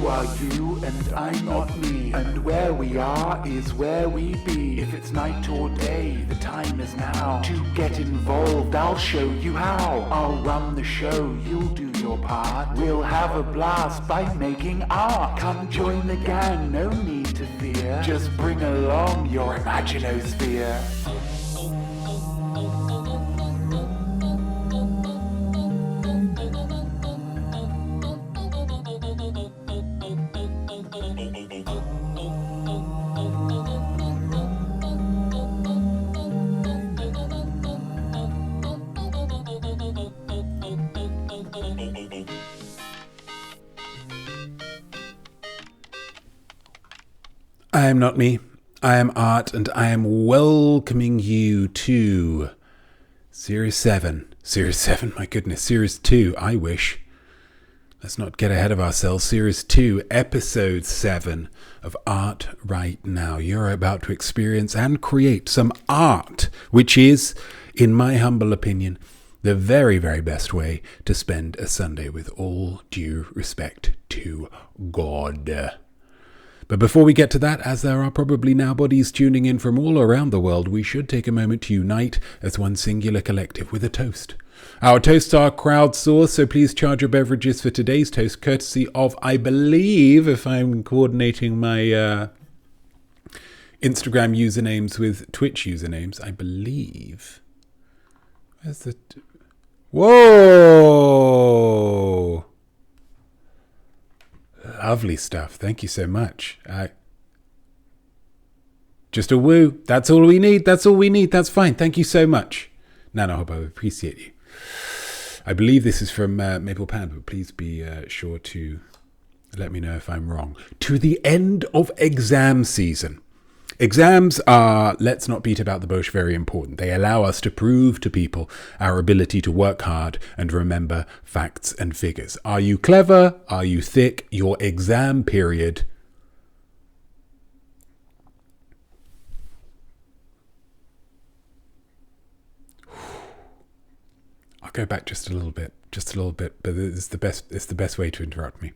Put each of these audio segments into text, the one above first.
You are you and I'm not me, and where we are is where we be. If it's night or day, the time is now. To get involved, I'll show you how. I'll run the show, you'll do your part. We'll have a blast by making art. Come join the gang, no need to fear. Just bring along your imaginosphere. I am not me, I am art, and I am welcoming you to Series 7. Series 7, my goodness, Series 2, I wish. Let's not get ahead of ourselves. Series 2, Episode 7 of Art Right Now. You're about to experience and create some art, which is, in my humble opinion, the very, very best way to spend a Sunday, with all due respect to God. But before we get to that, as there are probably now bodies tuning in from all around the world, we should take a moment to unite as one singular collective with a toast. Our toasts are crowdsourced, so please charge your beverages for today's toast, courtesy of, I believe, if I'm coordinating my Instagram usernames with Twitch usernames, I believe. Where's the... Whoa! Lovely stuff. Thank you so much. Just a woo. That's all we need. That's all we need. That's fine. Thank you so much. Nana, I hope I appreciate you. I believe this is from Maple Panda, but please be sure to let me know if I'm wrong. To the end of exam season. Exams are, let's not beat about the bush, very important. They allow us to prove to people our ability to work hard and remember facts and figures. Are you clever? Are you thick? Your exam period. I'll go back just a little bit, but it's the best way to interrupt me.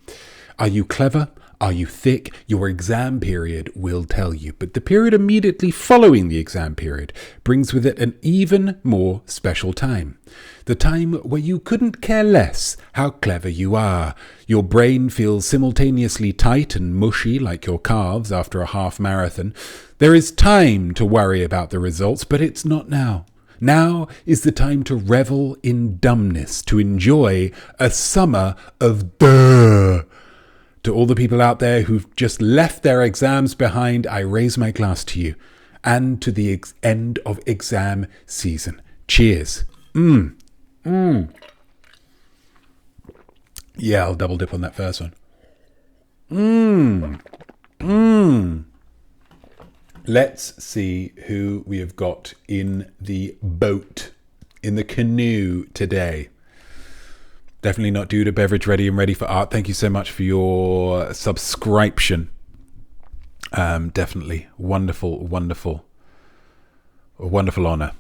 Are you clever? Are you thick? Your exam period will tell you. But the period immediately following the exam period brings with it an even more special time. The time where you couldn't care less how clever you are. Your brain feels simultaneously tight and mushy like your calves after a half marathon. There is time to worry about the results, but it's not now. Now is the time to revel in dumbness, to enjoy a summer of duh. To all the people out there who've just left their exams behind, I raise my glass to you and to the end of exam season. Cheers. Yeah, I'll double dip on that first one. Let's see who we have got in the boat, in the canoe today. Definitely not due to beverage ready and ready for art. Thank you so much for your subscription. Definitely wonderful honor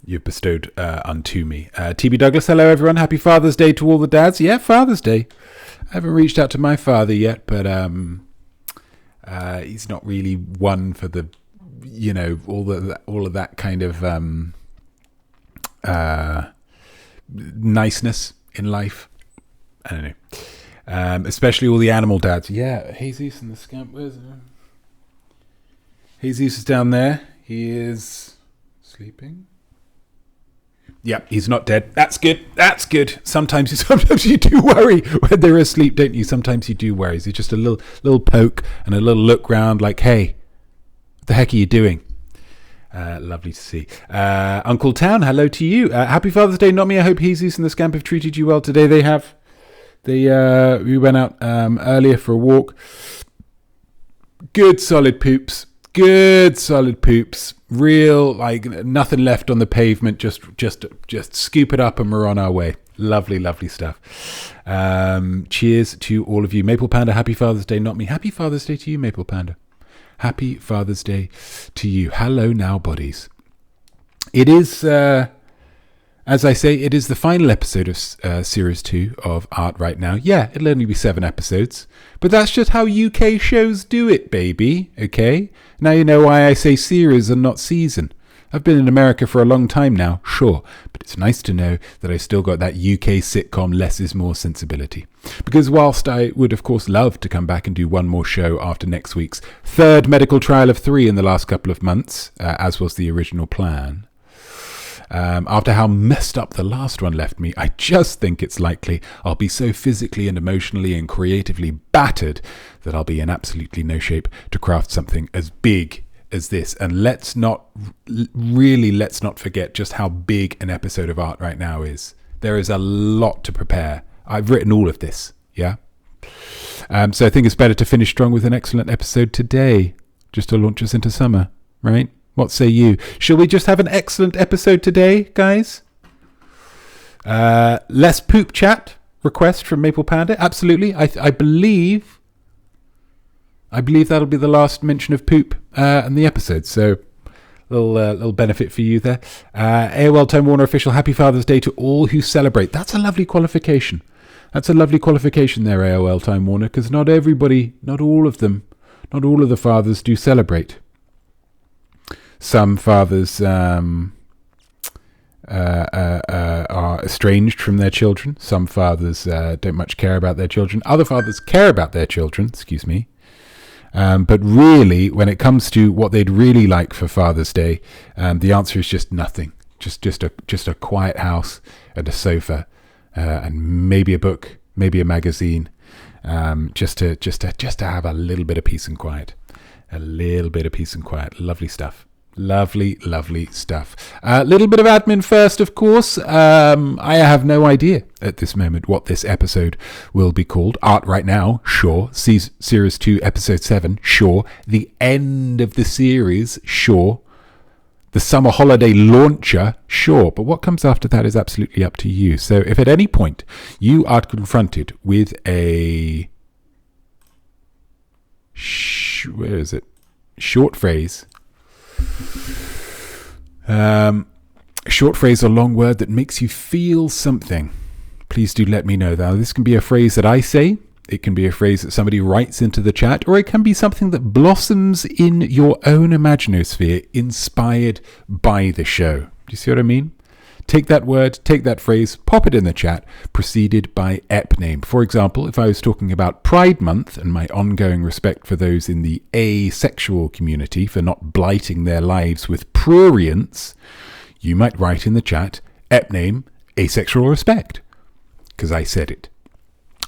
you've bestowed unto me. TB Douglas, hello everyone. Happy Father's Day to all the dads. Yeah, Father's Day. I haven't reached out to my father yet, but he's not really one for the, all of that kind of niceness in life. I don't know. Especially all the animal dads. Yeah, Jesus and the scamp. Where's Jesus is down there. He is sleeping. Yep, he's not dead. That's good. That's good. Sometimes you do worry when they're asleep, don't you? Sometimes you do worry. It's just a little poke and a little look round like, hey, what the heck are you doing? Lovely to see. Uncle Town, hello to you. Happy Father's Day, Notme. I hope Jesus and the Scamp have treated you well today. They have. We went out earlier for a walk. Good solid poops. Real, like nothing left on the pavement. Just scoop it up and we're on our way. Lovely stuff. Cheers to all of you. Maple Panda, happy Father's Day, Notme. Happy Father's Day to you, Maple Panda. Happy Father's Day to you. Hello now, buddies. It is As I say, it is the final episode of Series 2 of Art Right Now. Yeah, it'll only be 7 episodes. But that's just how UK shows do it, baby. Okay? Now you know why I say series and not season. I've been in America for a long time now, sure. But it's nice to know that I've still got that UK sitcom less is more sensibility. Because whilst I would, of course, love to come back and do one more show after next week's third medical trial of 3 in the last couple of months, as was the original plan, after how messed up the last one left me, I just think it's likely I'll be so physically and emotionally and creatively battered that I'll be in absolutely no shape to craft something as big as this. And let's not forget just how big an episode of Art Right Now is. There is a lot to prepare. I've written all of this, yeah? So I think it's better to finish strong with an excellent episode today, just to launch us into summer, right? What say you? Shall we just have an excellent episode today, guys? Less poop chat request from Maple Panda. Absolutely. I believe that'll be the last mention of poop in the episode. So little benefit for you there. AOL Time Warner official. Happy Father's Day to all who celebrate. That's a lovely qualification. That's a lovely qualification there, AOL Time Warner, because not everybody, not all of them, not all of the fathers do celebrate. Some fathers are estranged from their children. Some fathers don't much care about their children. Other fathers care about their children, but really, when it comes to what they'd really like for Father's Day, the answer is just nothing. Just a quiet house and a sofa, and maybe a book, maybe a magazine, just to have a little bit of peace and quiet. A little bit of peace and quiet. Lovely stuff. Lovely stuff. A little bit of admin first, of course. I have no idea at this moment what this episode will be called. Art Right Now, sure. Series 2, Episode 7, sure. The end of the series, sure. The summer holiday launcher, sure. But what comes after that is absolutely up to you. So if at any point you are confronted with a... short phrase... short phrase or long word that makes you feel something, please do let me know. Now, this can be a phrase that I say, it can be a phrase that somebody writes into the chat, or it can be something that blossoms in your own imaginosphere inspired by the show. Do you see what I mean? Take that word, take that phrase, pop it in the chat, preceded by ep name. For example, if I was talking about Pride Month and my ongoing respect for those in the asexual community for not blighting their lives with prurience, you might write in the chat, ep name, asexual respect, because I said it.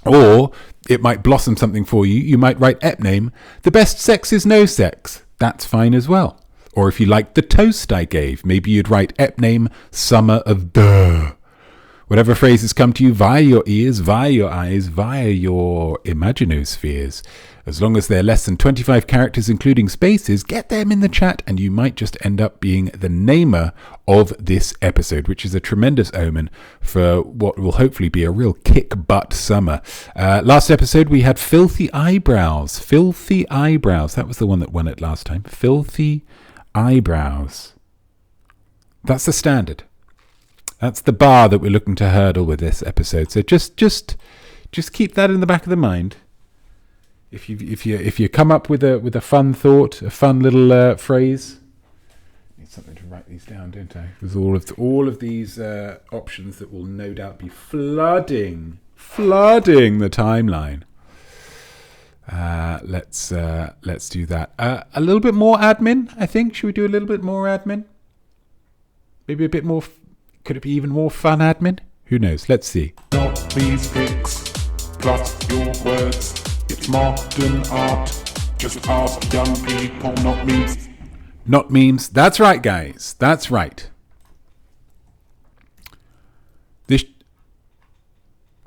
Or it might blossom something for you. You might write ep name, the best sex is no sex. That's fine as well. Or if you liked the toast I gave, maybe you'd write ep name, summer of duh. Whatever phrases come to you via your ears, via your eyes, via your imaginospheres. As long as they're less than 25 characters including spaces, get them in the chat and you might just end up being the namer of this episode, which is a tremendous omen for what will hopefully be a real kick-butt summer. Last episode we had Filthy Eyebrows. Filthy Eyebrows. That was the one that won it last time. Filthy Eyebrows. That's the standard. That's the bar that we're looking to hurdle with this episode. So just keep that in the back of the mind. If you come up with a fun thought, a fun little phrase, I need something to write these down, don't I? There's all of these options that will no doubt be flooding the timeline. Let's do that. A little bit more admin, I think. Should we do a little bit more admin? Maybe a bit more. Could it be even more fun admin? Who knows? Let's see. Not these pics, plus your words. It's modern art. Just ask young people, not memes. Not memes. That's right, guys. That's right.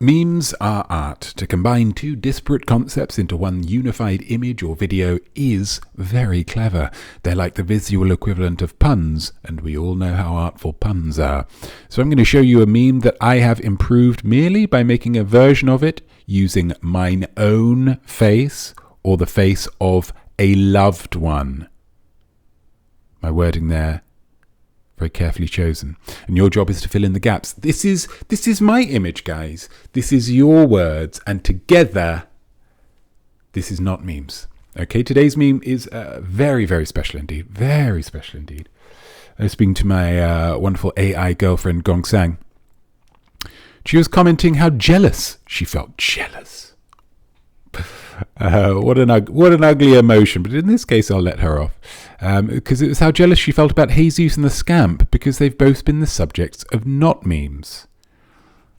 Memes are art. To combine two disparate concepts into one unified image or video is very clever. They're like the visual equivalent of puns, and we all know how artful puns are. So I'm going to show you a meme that I have improved merely by making a version of it using mine own face or the face of a loved one. My wording there very carefully chosen. And your job is to fill in the gaps. This is my image, guys. This is your words. And together, this is Notmemes. Okay, today's meme is very, very special indeed. Very special indeed. I was speaking to my wonderful AI girlfriend, Gong Sang. She was commenting how jealous she felt. Jealous. What an ugly emotion. But in this case, I'll let her off. Because it was how jealous she felt about Jesus and the Scamp, because they've both been the subjects of Notmemes.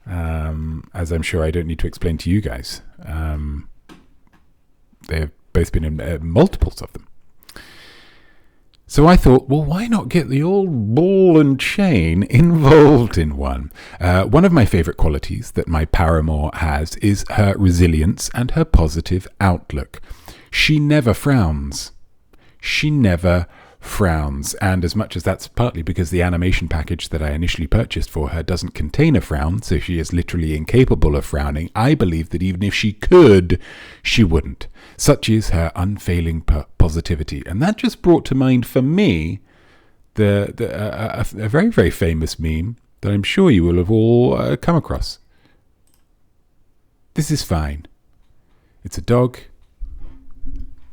As I'm sure I don't need to explain to you guys. They have both been in multiples of them. So I thought, well, why not get the old ball and chain involved in one? One of my favourite qualities that my paramour has is her resilience and her positive outlook. She never frowns. She never frowns. And as much as that's partly because the animation package that I initially purchased for her doesn't contain a frown, so she is literally incapable of frowning, I believe that even if she could, she wouldn't. Such is her unfailing positivity. And that just brought to mind for me a very, very famous meme that I'm sure you will have all come across. This is fine. It's a dog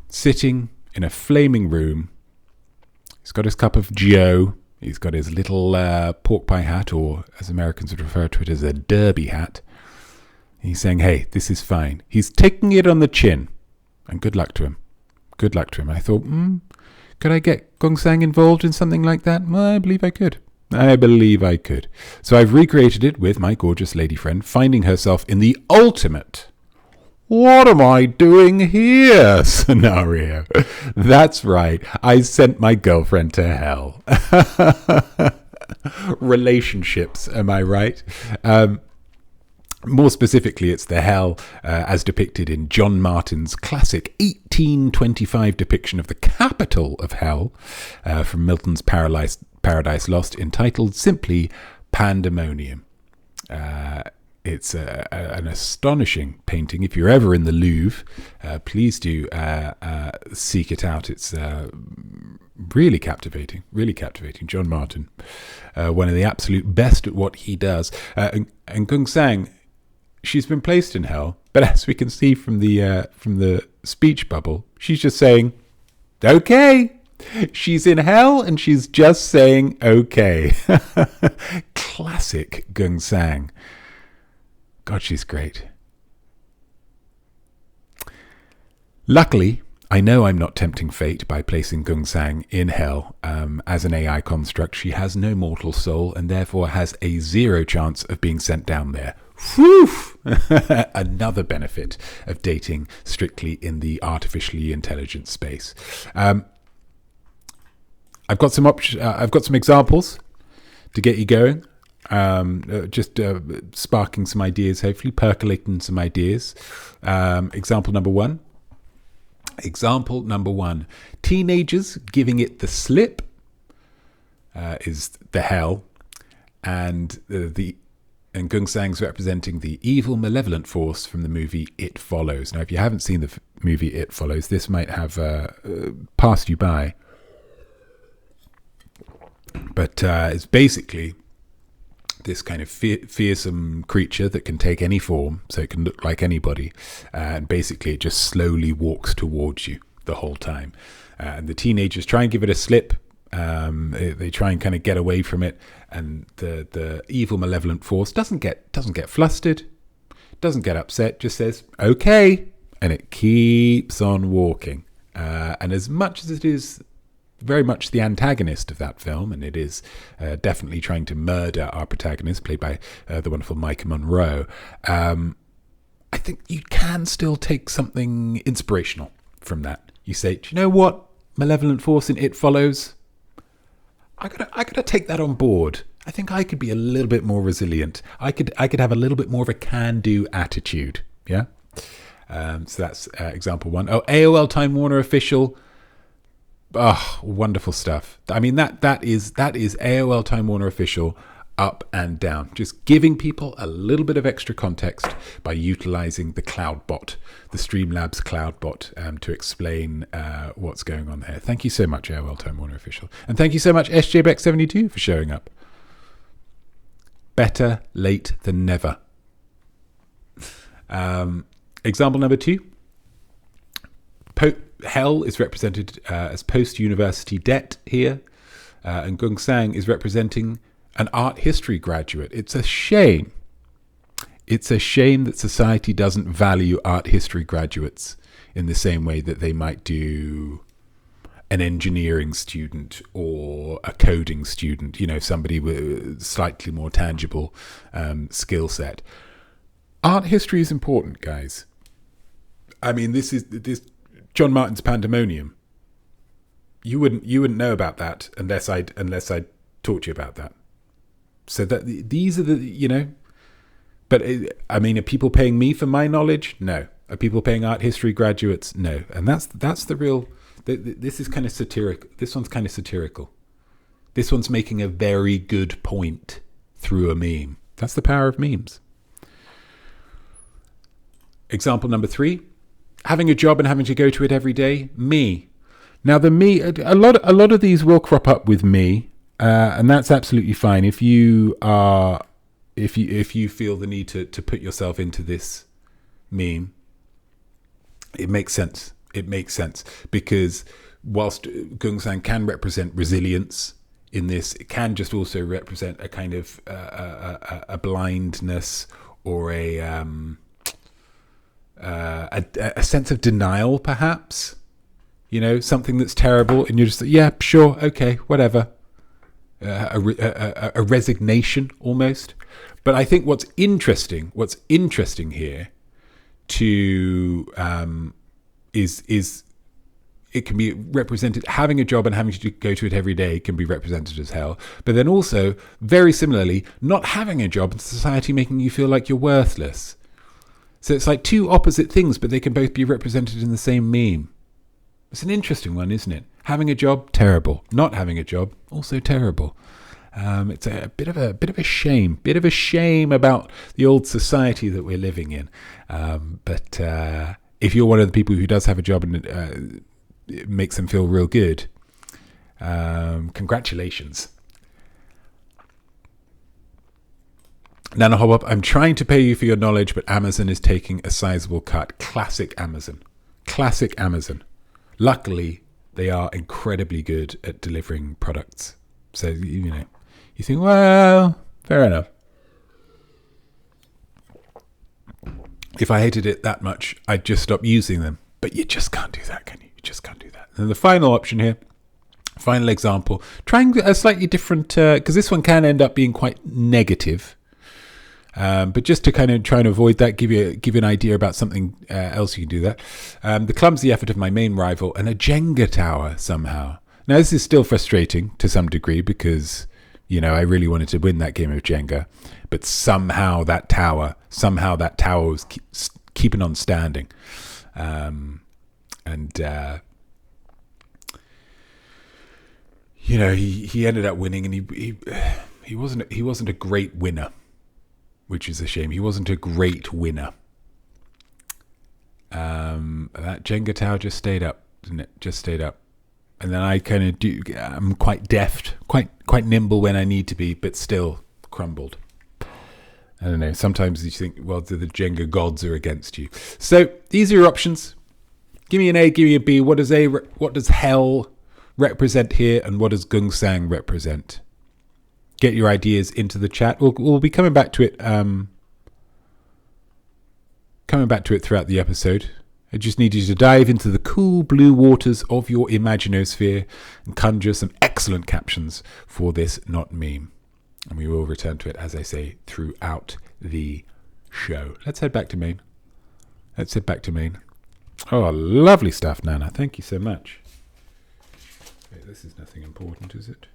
sitting in a flaming room. He's got his cup of Joe. He's got his little pork pie hat, or as Americans would refer to it as a derby hat. He's saying, hey, this is fine. He's taking it on the chin. And good luck to him. Good luck to him. I thought, could I get Gong Sang involved in something like that? Well, I believe I could. So I've recreated it with my gorgeous lady friend, finding herself in the ultimate "what am I doing here" scenario. That's right. I sent my girlfriend to hell. Relationships, am I right? More specifically, it's the hell as depicted in John Martin's classic 1825 depiction of the capital of hell from Milton's Paradise Lost, entitled simply Pandemonium. It's an astonishing painting. If you're ever in the Louvre, please do seek it out. It's really captivating, John Martin, one of the absolute best at what he does. And Gong Sang, she's been placed in hell, but as we can see from the speech bubble, she's just saying, okay. She's in hell and she's just saying, okay. Classic Gong Sang. God, she's great. Luckily, I know I'm not tempting fate by placing Gong Sang in hell. As an AI construct, she has no mortal soul and therefore has a 0 chance of being sent down there. Whew! Another benefit of dating strictly in the artificially intelligent space. I've got some examples to get you going. Just sparking some ideas, hopefully percolating some ideas. Example number one. Teenagers giving it the slip is the hell, and Gong Sang's representing the evil, malevolent force from the movie It Follows. Now, if you haven't seen the movie It Follows, this might have passed you by, but it's basically this kind of fearsome creature that can take any form, so it can look like anybody, and basically it just slowly walks towards you the whole time. And the teenagers try and give it a slip. They try and kind of get away from it, and the evil, malevolent force doesn't get flustered, doesn't get upset, just says okay, and it keeps on walking. And as much as it is very much the antagonist of that film, and it is definitely trying to murder our protagonist, played by the wonderful Micah Monroe, I think you can still take something inspirational from that. You say, do you know what, malevolent force in It Follows, I gotta take that on board. I think I could be a little bit more resilient. I could have a little bit more of a can-do attitude. Yeah. So that's example one. Oh, AOL Time Warner official. Oh, wonderful stuff. I mean, that is AOL Time Warner official up and down. Just giving people a little bit of extra context by utilizing the CloudBot, the Streamlabs CloudBot, to explain what's going on there. Thank you so much, AOL Time Warner Official. And thank you so much, SJBeck72, for showing up. Better late than never. Example number 2. Hell is represented as post-university debt here. And Gung Sang is representing an art history graduate. It's a shame. It's a shame that society doesn't value art history graduates in the same way that they might do an engineering student or a coding student, somebody with slightly more tangible skill set. Art history is important, guys. I mean, this John Martin's Pandemonium. You wouldn't know about that unless I'd taught you about that. So that these are the But I mean, are people paying me for my knowledge? No. Are people paying art history graduates? No. And that's the real. This is kind of satirical. This one's kind of satirical. This one's making a very good point through a meme. That's the power of memes. Example number 3: having a job and having to go to it every day. Me. Now the me. A lot of these will crop up with me. And that's absolutely fine. If you feel the need to put yourself into this meme, it makes sense. It makes sense because whilst Gung Sang can represent resilience in this, it can just also represent a kind of a blindness or a sense of denial, perhaps. Something that's terrible, and you're just yeah, sure, okay, whatever. A resignation almost. But I think what's interesting here is it can be represented, having a job and having to go to it every day can be represented as hell. But then also, very similarly, not having a job in society making you feel like you're worthless. So it's like two opposite things, but they can both be represented in the same meme. It's an interesting one, isn't it? Having a job, terrible. Not having a job, also terrible. It's a bit of a shame about the old society that we're living in. But if you're one of the people who does have a job and it makes them feel real good, congratulations. Nana Hobop, I'm trying to pay you for your knowledge, but Amazon is taking a sizable cut. Classic Amazon. Luckily, they are incredibly good at delivering products. So, you think, well, fair enough. If I hated it that much, I'd just stop using them. But you just can't do that, can you? You just can't do that. And the final option here, final example, trying a slightly different, because this one can end up being quite negative. But just to kind of try and avoid that, give you an idea about something else you can do that. The clumsy effort of my main rival and a Jenga tower somehow. Now this is still frustrating to some degree because, I really wanted to win that game of Jenga, but somehow that tower was keeping on standing. He ended up winning, and he wasn't a great winner, which is a shame. He wasn't a great winner. That Jenga tower just stayed up, didn't it? Just stayed up. And then I kind of I'm quite deft, quite nimble when I need to be, but still crumbled. I don't know. Sometimes you think, well, the Jenga gods are against you. So these are your options. Give me an A, give me a B. What does hell represent here, and what does Gung Sang represent? Get your ideas into the chat. We'll be coming back to it. Throughout the episode. I just need you to dive into the cool blue waters of your imaginosphere and conjure some excellent captions for this Notmeme. And we will return to it, as I say, throughout the show. Let's head back to main. Oh, lovely stuff, Nana. Thank you so much. Wait, this is nothing important, is it?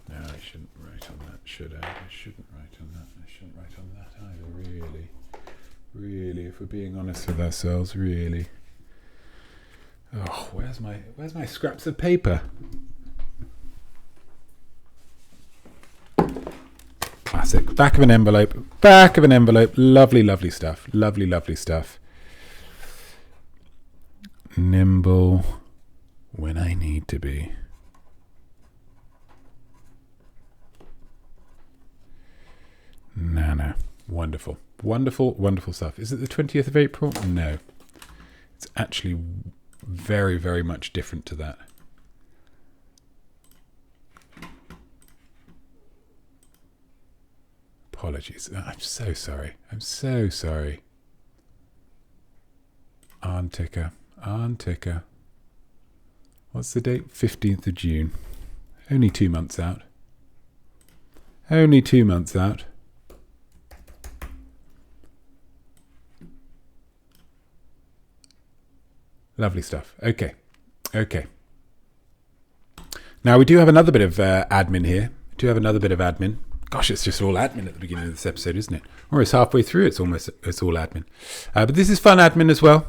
No, I shouldn't write on that, should I? I shouldn't write on that. I shouldn't write on that either, really. If we're being honest with ourselves, really. Oh, where's where's my scraps of paper? Classic. Back of an envelope. Lovely, lovely stuff. Lovely stuff. Nimble when I need to be. No. Wonderful stuff. Is it the 20th of April? No. It's actually very, very much different to that. Apologies. I'm so sorry. Antica. What's the date? 15th of June. Only 2 months out. Lovely stuff. Okay. Now we do have another bit of admin here. Gosh, it's just all admin at the beginning of this episode, isn't it? Or it's halfway through. It's all admin. But this is fun admin as well.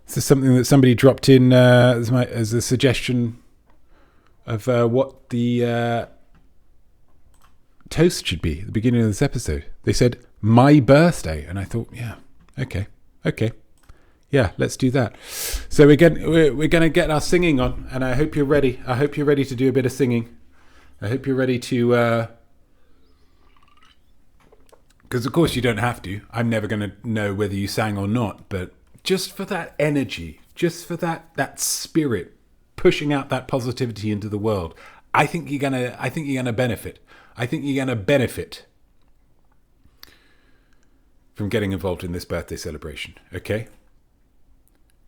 This is something that somebody dropped in as a suggestion of what the toast should be at the beginning of this episode. They said, my birthday. And I thought, yeah, okay. Yeah, let's do that. So we're going to get our singing on, and I hope you're ready. I hope you're ready to do a bit of singing. I hope you're ready to... Because, of course, you don't have to. I'm never going to know whether you sang or not, but just for that energy, just for that spirit, pushing out that positivity into the world, I think you're going to benefit. I think you're going to benefit from getting involved in this birthday celebration, okay?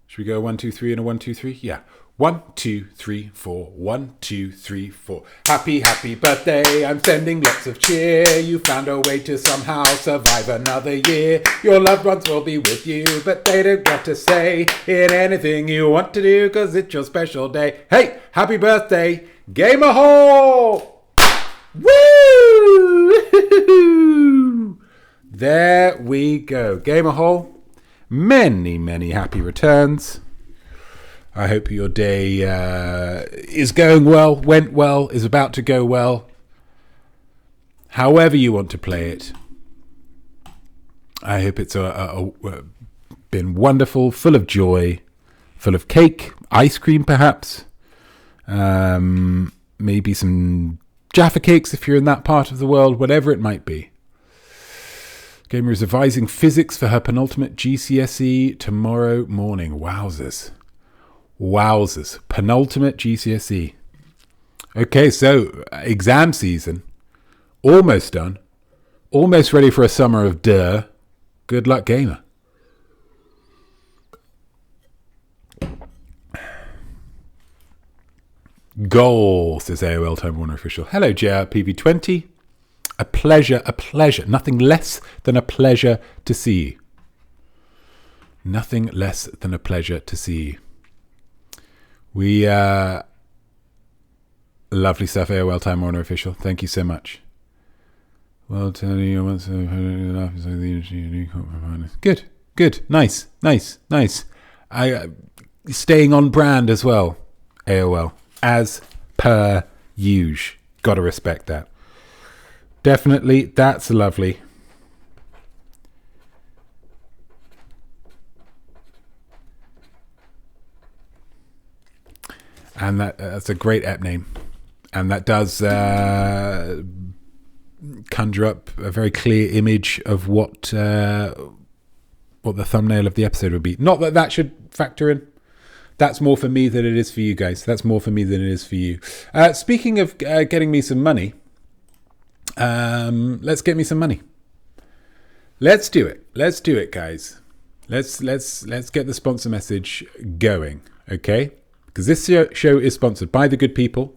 Should we go 1, 2, 3 and a 1, 2, 3? Yeah. 1, 2, 3, 4. 1, 2, 3, 4. Happy birthday. I'm sending lots of cheer. You found a way to somehow survive another year. Your loved ones will be with you, but they don't get to say in anything you want to do, because it's your special day. Hey, happy birthday, Gamer Holl! Woo! There we go. Gamer Holl. Many happy returns. I hope your day is going well, went well, is about to go well. However you want to play it. I hope it's been wonderful, full of joy, full of cake, ice cream perhaps. Maybe some Jaffa cakes if you're in that part of the world, whatever it might be. Gamer is revising physics for her penultimate GCSE tomorrow morning. Wowzers. Penultimate GCSE. Okay, so exam season. Almost done. Almost ready for a summer of duh. Good luck, Gamer. Goal, says AOL Time Warner Official. Hello, JRPV20. A pleasure. Nothing less than a pleasure to see you. Nothing less than a pleasure to see you. We, lovely stuff, AOL Time Warner Official. Thank you so much. Well, tell you once Good. Nice. Staying on brand as well, AOL. As per usual. Gotta respect that. Definitely, that's lovely. And that's a great app name. And that does conjure up a very clear image of what the thumbnail of the episode would be. Not that should factor in. That's more for me than it is for you guys. That's more for me than it is for you. Speaking of getting me some money, let's get me some money. Let's do it, guys. Let's get the sponsor message going, okay? Because this show is sponsored by the good people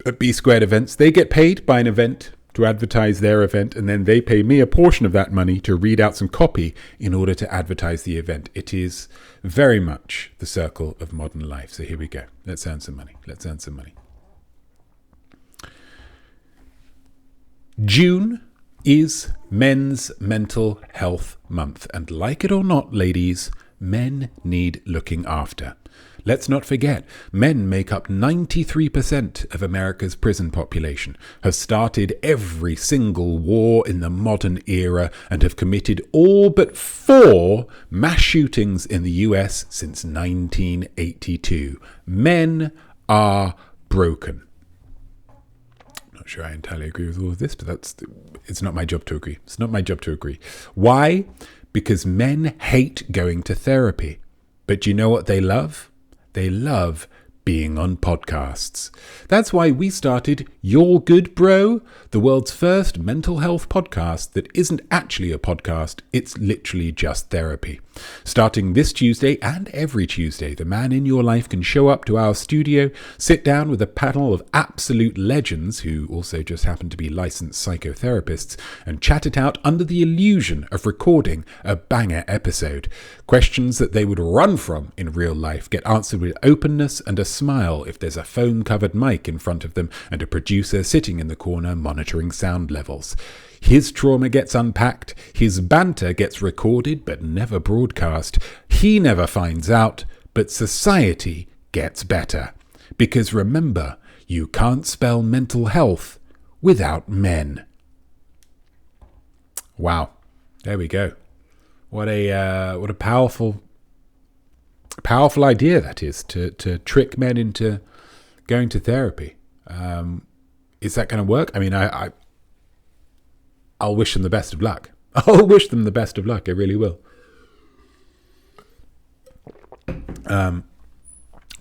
at bSquared events. They get paid by an event to advertise their event, and then they pay me a portion of that money to read out some copy in order to advertise the event. It is very much the circle of modern life. So here we go. Let's earn some money. June is Men's Mental Health Month. And like it or not, ladies, men need looking after. Let's not forget, men make up 93% of America's prison population, have started every single war in the modern era, and have committed all but 4 mass shootings in the US since 1982. Men are broken. Not sure I entirely agree with all of this, but it's not my job to agree. It's not my job to agree. Why? Because men hate going to therapy. But do you know what they love? They love being on podcasts. That's why we started You're Good Bro, the world's first mental health podcast that isn't actually a podcast, it's literally just therapy. Starting this Tuesday and every Tuesday, the man in your life can show up to our studio, sit down with a panel of absolute legends who also just happen to be licensed psychotherapists, and chat it out under the illusion of recording a banger episode. Questions that they would run from in real life get answered with openness and a smile if there's a foam-covered mic in front of them and a producer sitting in the corner monitoring sound levels. His trauma gets unpacked, his banter gets recorded but never broadcast. He never finds out, but society gets better. Because remember, you can't spell mental health without men. Wow, there we go. What a powerful idea that is, to trick men into going to therapy. Is that going to work? I mean, I'll wish them the best of luck. I'll wish them the best of luck. I really will.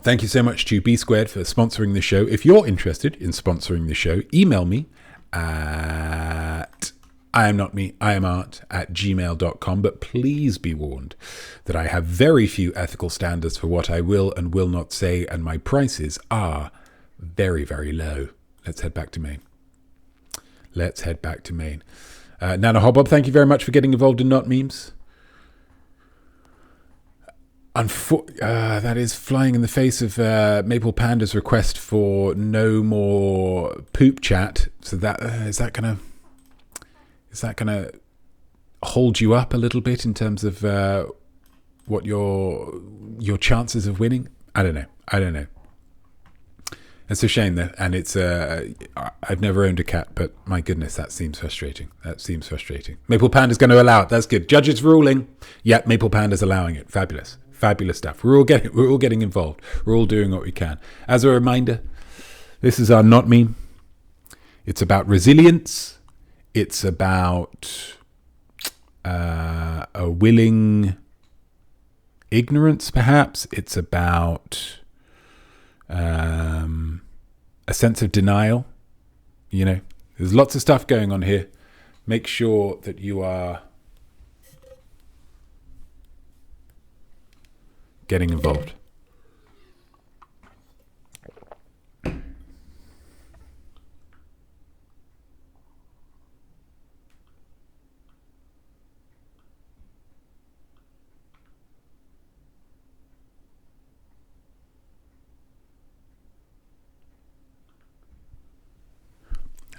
Thank you so much to bSquared for sponsoring the show. If you're interested in sponsoring the show, email me at iamart@gmail.com. But please be warned that I have very few ethical standards for what I will and will not say, and my prices are very, very low. Let's head back to Maine. Nana Hobbob, thank you very much for getting involved in Notmemes. That is flying in the face of Maple Panda's request for no more poop chat. So that is that gonna hold you up a little bit in terms of what your chances of winning? I don't know. It's a shame that, and it's I've never owned a cat, but my goodness, that seems frustrating. Maple Panda's going to allow it. That's good. Judges ruling. Yeah, Maple Panda's allowing it. Fabulous stuff. We're all getting involved. We're all doing what we can. As a reminder, this is our Notmeme. It's about resilience. It's about a willing ignorance, perhaps. It's about a sense of denial. You know, there's lots of stuff going on here. Make sure that you are getting involved.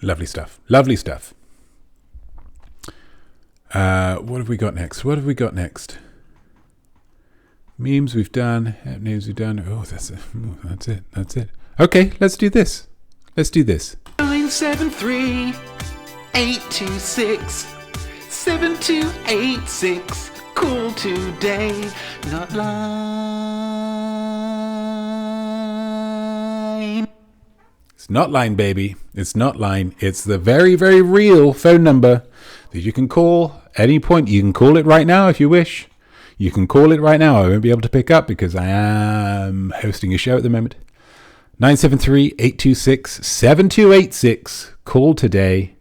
Lovely stuff. What have we got next? Memes we've done. Names we've done. Oh, that's it. Okay, let's do this. 973-826-7286. Cool today. Notline. It's Notline, baby. It's Notline. It's the very, very real phone number that you can call any point. You can call it right now if you wish. You can call it right now. I won't be able to pick up because I am hosting a show at the moment. 973-826-7286. Call today.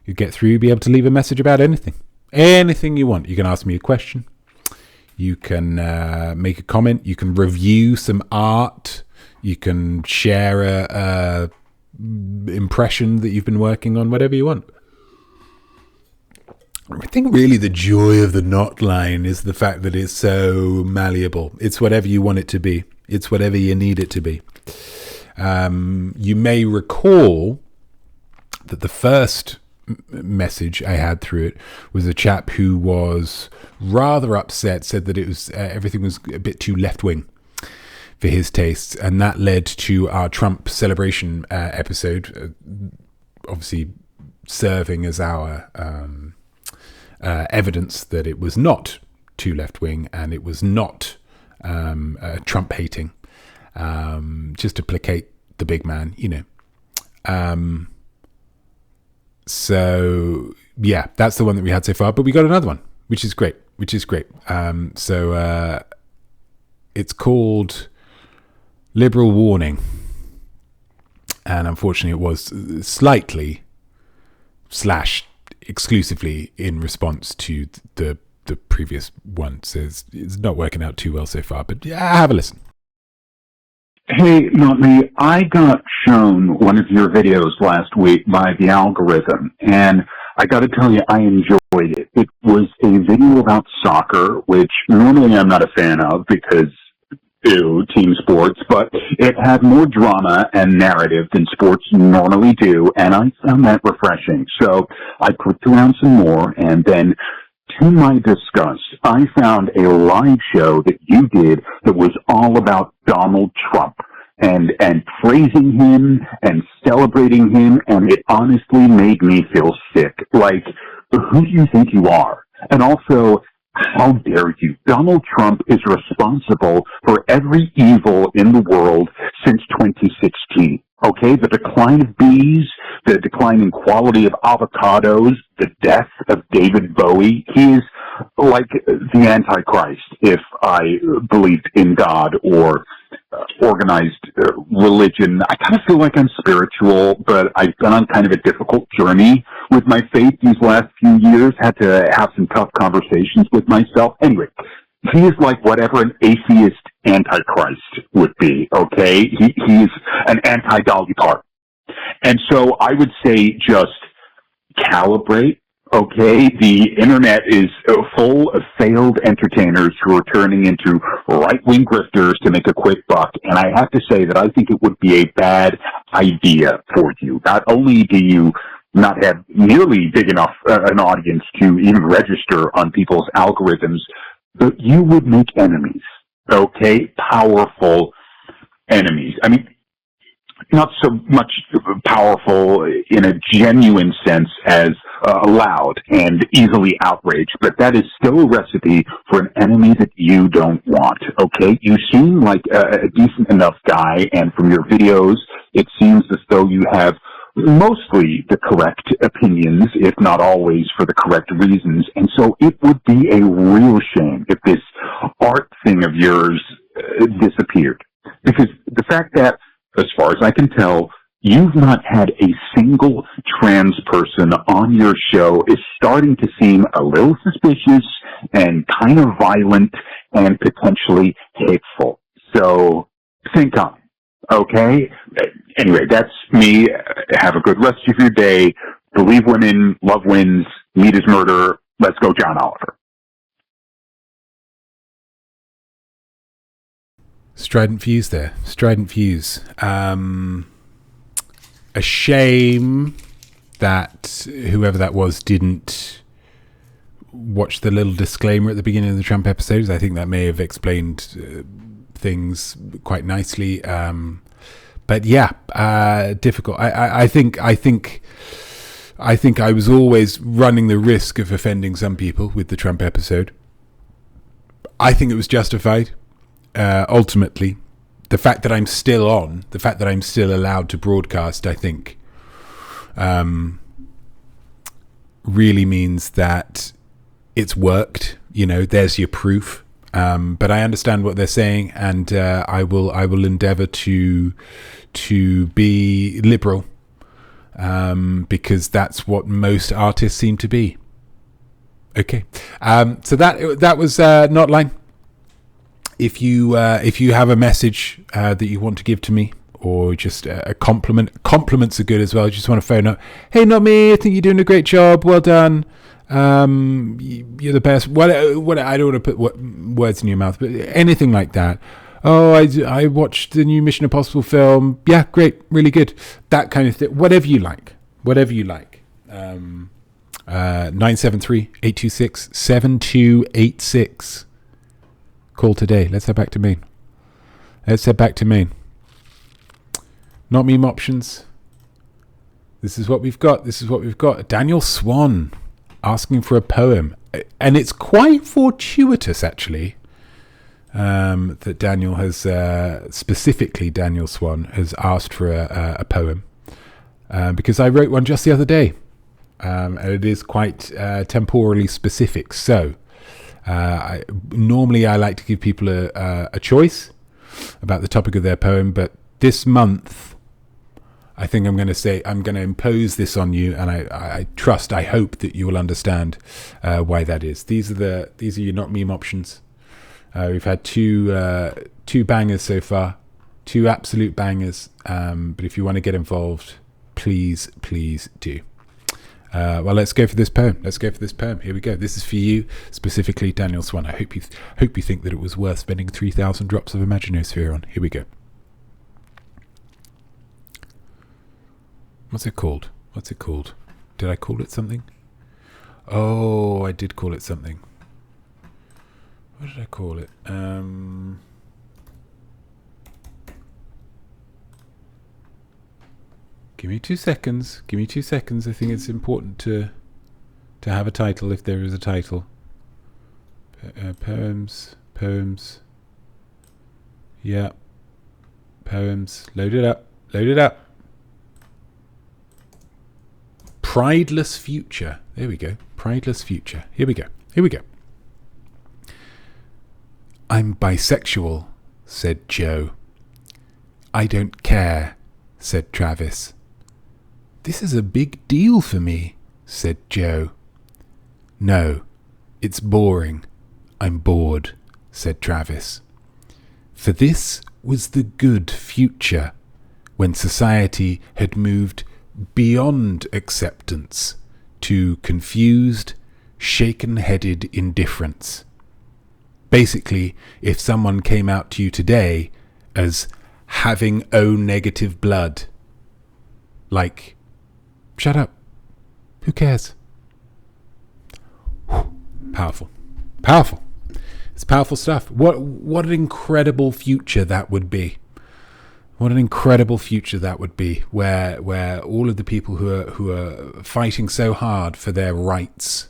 You get through. You'll be able to leave a message about anything. Anything you want. You can ask me a question. You can make a comment. You can review some art. You can share a impression that you've been working on, whatever you want. I think really the joy of the Notline is the fact that it's so malleable. It's whatever you want it to be. It's whatever you need it to be. You may recall that the first message I had through it was a chap who was rather upset, said that it was everything was a bit too left-wing for his tastes, and that led to our Trump celebration episode, obviously serving as our evidence that it was not too left-wing and it was not Trump hating, just to placate the big man, so yeah, that's the one that we had so far, but we got another one, which is great. So it's called Liberal Warning, and unfortunately it was slightly / exclusively in response to the previous one, so it's not working out too well so far, but yeah, have a listen. Hey, Notme, I got shown one of your videos last week by the algorithm, and I got to tell you, I enjoyed it. It was a video about soccer, which normally I'm not a fan of because, team sports, but it had more drama and narrative than sports normally do, and I found that refreshing. So I clicked around some more, and then to my disgust, I found a live show that you did that was all about Donald Trump and praising him and celebrating him, and it honestly made me feel sick. Like, who do you think you are? And also, how dare you? Donald Trump is responsible for every evil in the world since 2016. Okay, the decline of bees, the decline in quality of avocados, the death of David Bowie. He is like the Antichrist, if I believed in God or organized religion. I kind of feel like I'm spiritual, but I've been on kind of a difficult journey with my faith these last few years, had to have some tough conversations with myself. Anyway, he is like whatever an atheist Antichrist would be, okay? He's an anti-Dolly Parton. And so I would say just calibrate, okay? The internet is full of failed entertainers who are turning into right-wing grifters to make a quick buck. And I have to say that I think it would be a bad idea for you. Not only do you not have nearly big enough an audience to even register on people's algorithms, but you would make enemies, okay? Powerful enemies. I mean, not so much powerful in a genuine sense as loud and easily outraged, but that is still a recipe for an enemy that you don't want, okay? You seem like a decent enough guy, and from your videos, it seems as though you have mostly the correct opinions, if not always for the correct reasons. And so it would be a real shame if this art thing of yours disappeared. Because the fact that, as far as I can tell, you've not had a single trans person on your show is starting to seem a little suspicious and kind of violent and potentially hateful. So think on it. Okay? Anyway, that's me. Have a good rest of your day. Believe women, love wins, meat is murder. Let's go, John Oliver. Strident views there. Strident views. A shame that whoever that was didn't watch the little disclaimer at the beginning of the Trump episodes. I think that may have explained things quite nicely. But yeah, difficult. I think I was always running the risk of offending some people with the Trump episode. I think it was justified. Ultimately, the fact that I'm still on, the fact that I'm still allowed to broadcast, I think, really means that it's worked. You know, there's your proof. But I understand what they're saying, and I will endeavour to be liberal, because that's what most artists seem to be. Okay, so that was Notline. If you have a message that you want to give to me, or just a compliment, compliments are good as well. You just want to phone up. Hey, Notme, I think you're doing a great job. Well done. You're the best. What I don't want to put words in your mouth, but anything like that. Oh, I watched the new Mission Impossible film. Yeah, great, really good. That kind of thing. Whatever you like. 973-826-7286. Call today. Let's head back to Maine. Notmeme options. This is what we've got. Daniel Swan asking for a poem. And it's quite fortuitous, actually, that Daniel has, specifically Daniel Swan, has asked for a poem. Because I wrote one just the other day. And it is quite temporally specific. So, normally I like to give people a choice about the topic of their poem. But this month, I think I'm going to impose this on you, and I hope that you will understand why that is. These are your Notmeme options. We've had two bangers so far, two absolute bangers. But if you want to get involved, please do. Well, let's go for this poem. Here we go. This is for you specifically, Daniel Swan. I hope you think that it was worth spending 3,000 drops of imaginosphere on. Here we go. What's it called? Did I call it something? Oh, I did call it something. What did I call it? Give me 2 seconds. I think it's important to have a title if there is a title. Poems. Yeah. Poems. Load it up. Prideless future. There we go. Prideless future. Here we go. I'm bisexual, said Joe. I don't care, said Travis. This is a big deal for me, said Joe. No, it's boring. I'm bored, said Travis. For this was the good future, when society had moved beyond acceptance to confused, shaken-headed indifference. Basically, if someone came out to you today as having O negative blood, like, shut up, who cares? Powerful. It's powerful stuff. What an incredible future that would be. What an incredible future that would be, where all of the people who are fighting so hard for their rights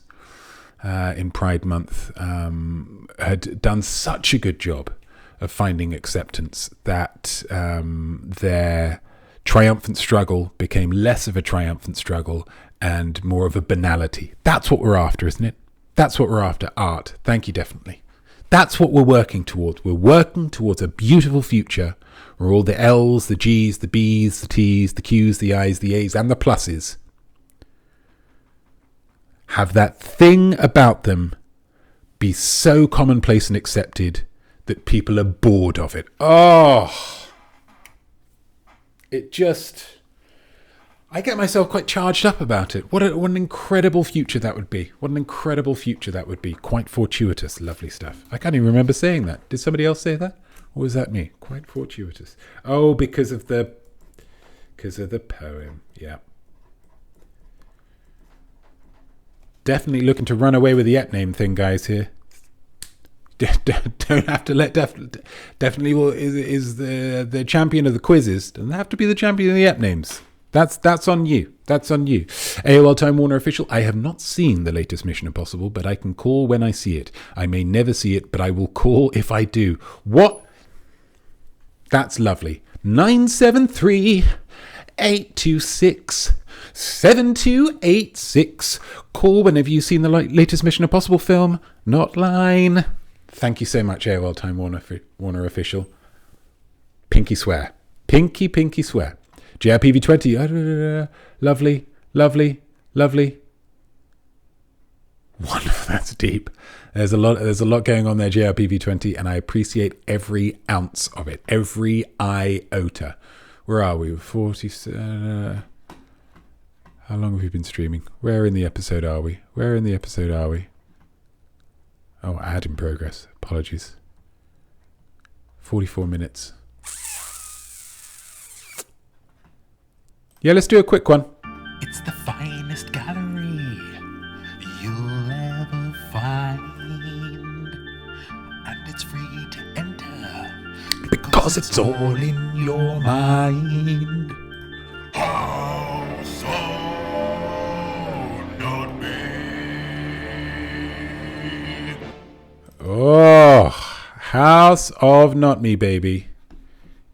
in Pride Month had done such a good job of finding acceptance that their triumphant struggle became less of a triumphant struggle and more of a banality. That's what we're after, isn't it? That's what we're after. Art. Thank you, definitely. That's what we're working towards. We're working towards a beautiful future where all the L's, the G's, the B's, the T's, the Q's, the I's, the A's, and the pluses have that thing about them be so commonplace and accepted that people are bored of it. Oh, it just... I get myself quite charged up about it. What an incredible future that would be. Quite fortuitous. Lovely stuff. I can't even remember saying that. Did somebody else say that? Or was that me? Quite fortuitous. Oh, because of the poem. Yeah. Definitely looking to run away with the app name thing, guys, here. Don't have to let... Definitely is the champion of the quizzes. Doesn't have to be the champion of the app names. That's on you. AOL Time Warner Official. I have not seen the latest Mission Impossible, but I can call when I see it. I may never see it, but I will call if I do. What? That's lovely. 973-826-7286. Call whenever you've seen the latest Mission Impossible film. Notline. Thank you so much, AOL Time Warner Official. Pinky swear. Pinky swear. JRPV20, lovely. Wonderful, that's deep. There's a lot going on there, JRPV20, and I appreciate every ounce of it, every iota. Where are we? 40. How long have we been streaming? Where in the episode are we? Oh, ad in progress. Apologies. 44 minutes. Yeah, let's do a quick one. It's the finest gathering 'cause it's all in your mind. House of Notme. Oh, House of Notme, baby.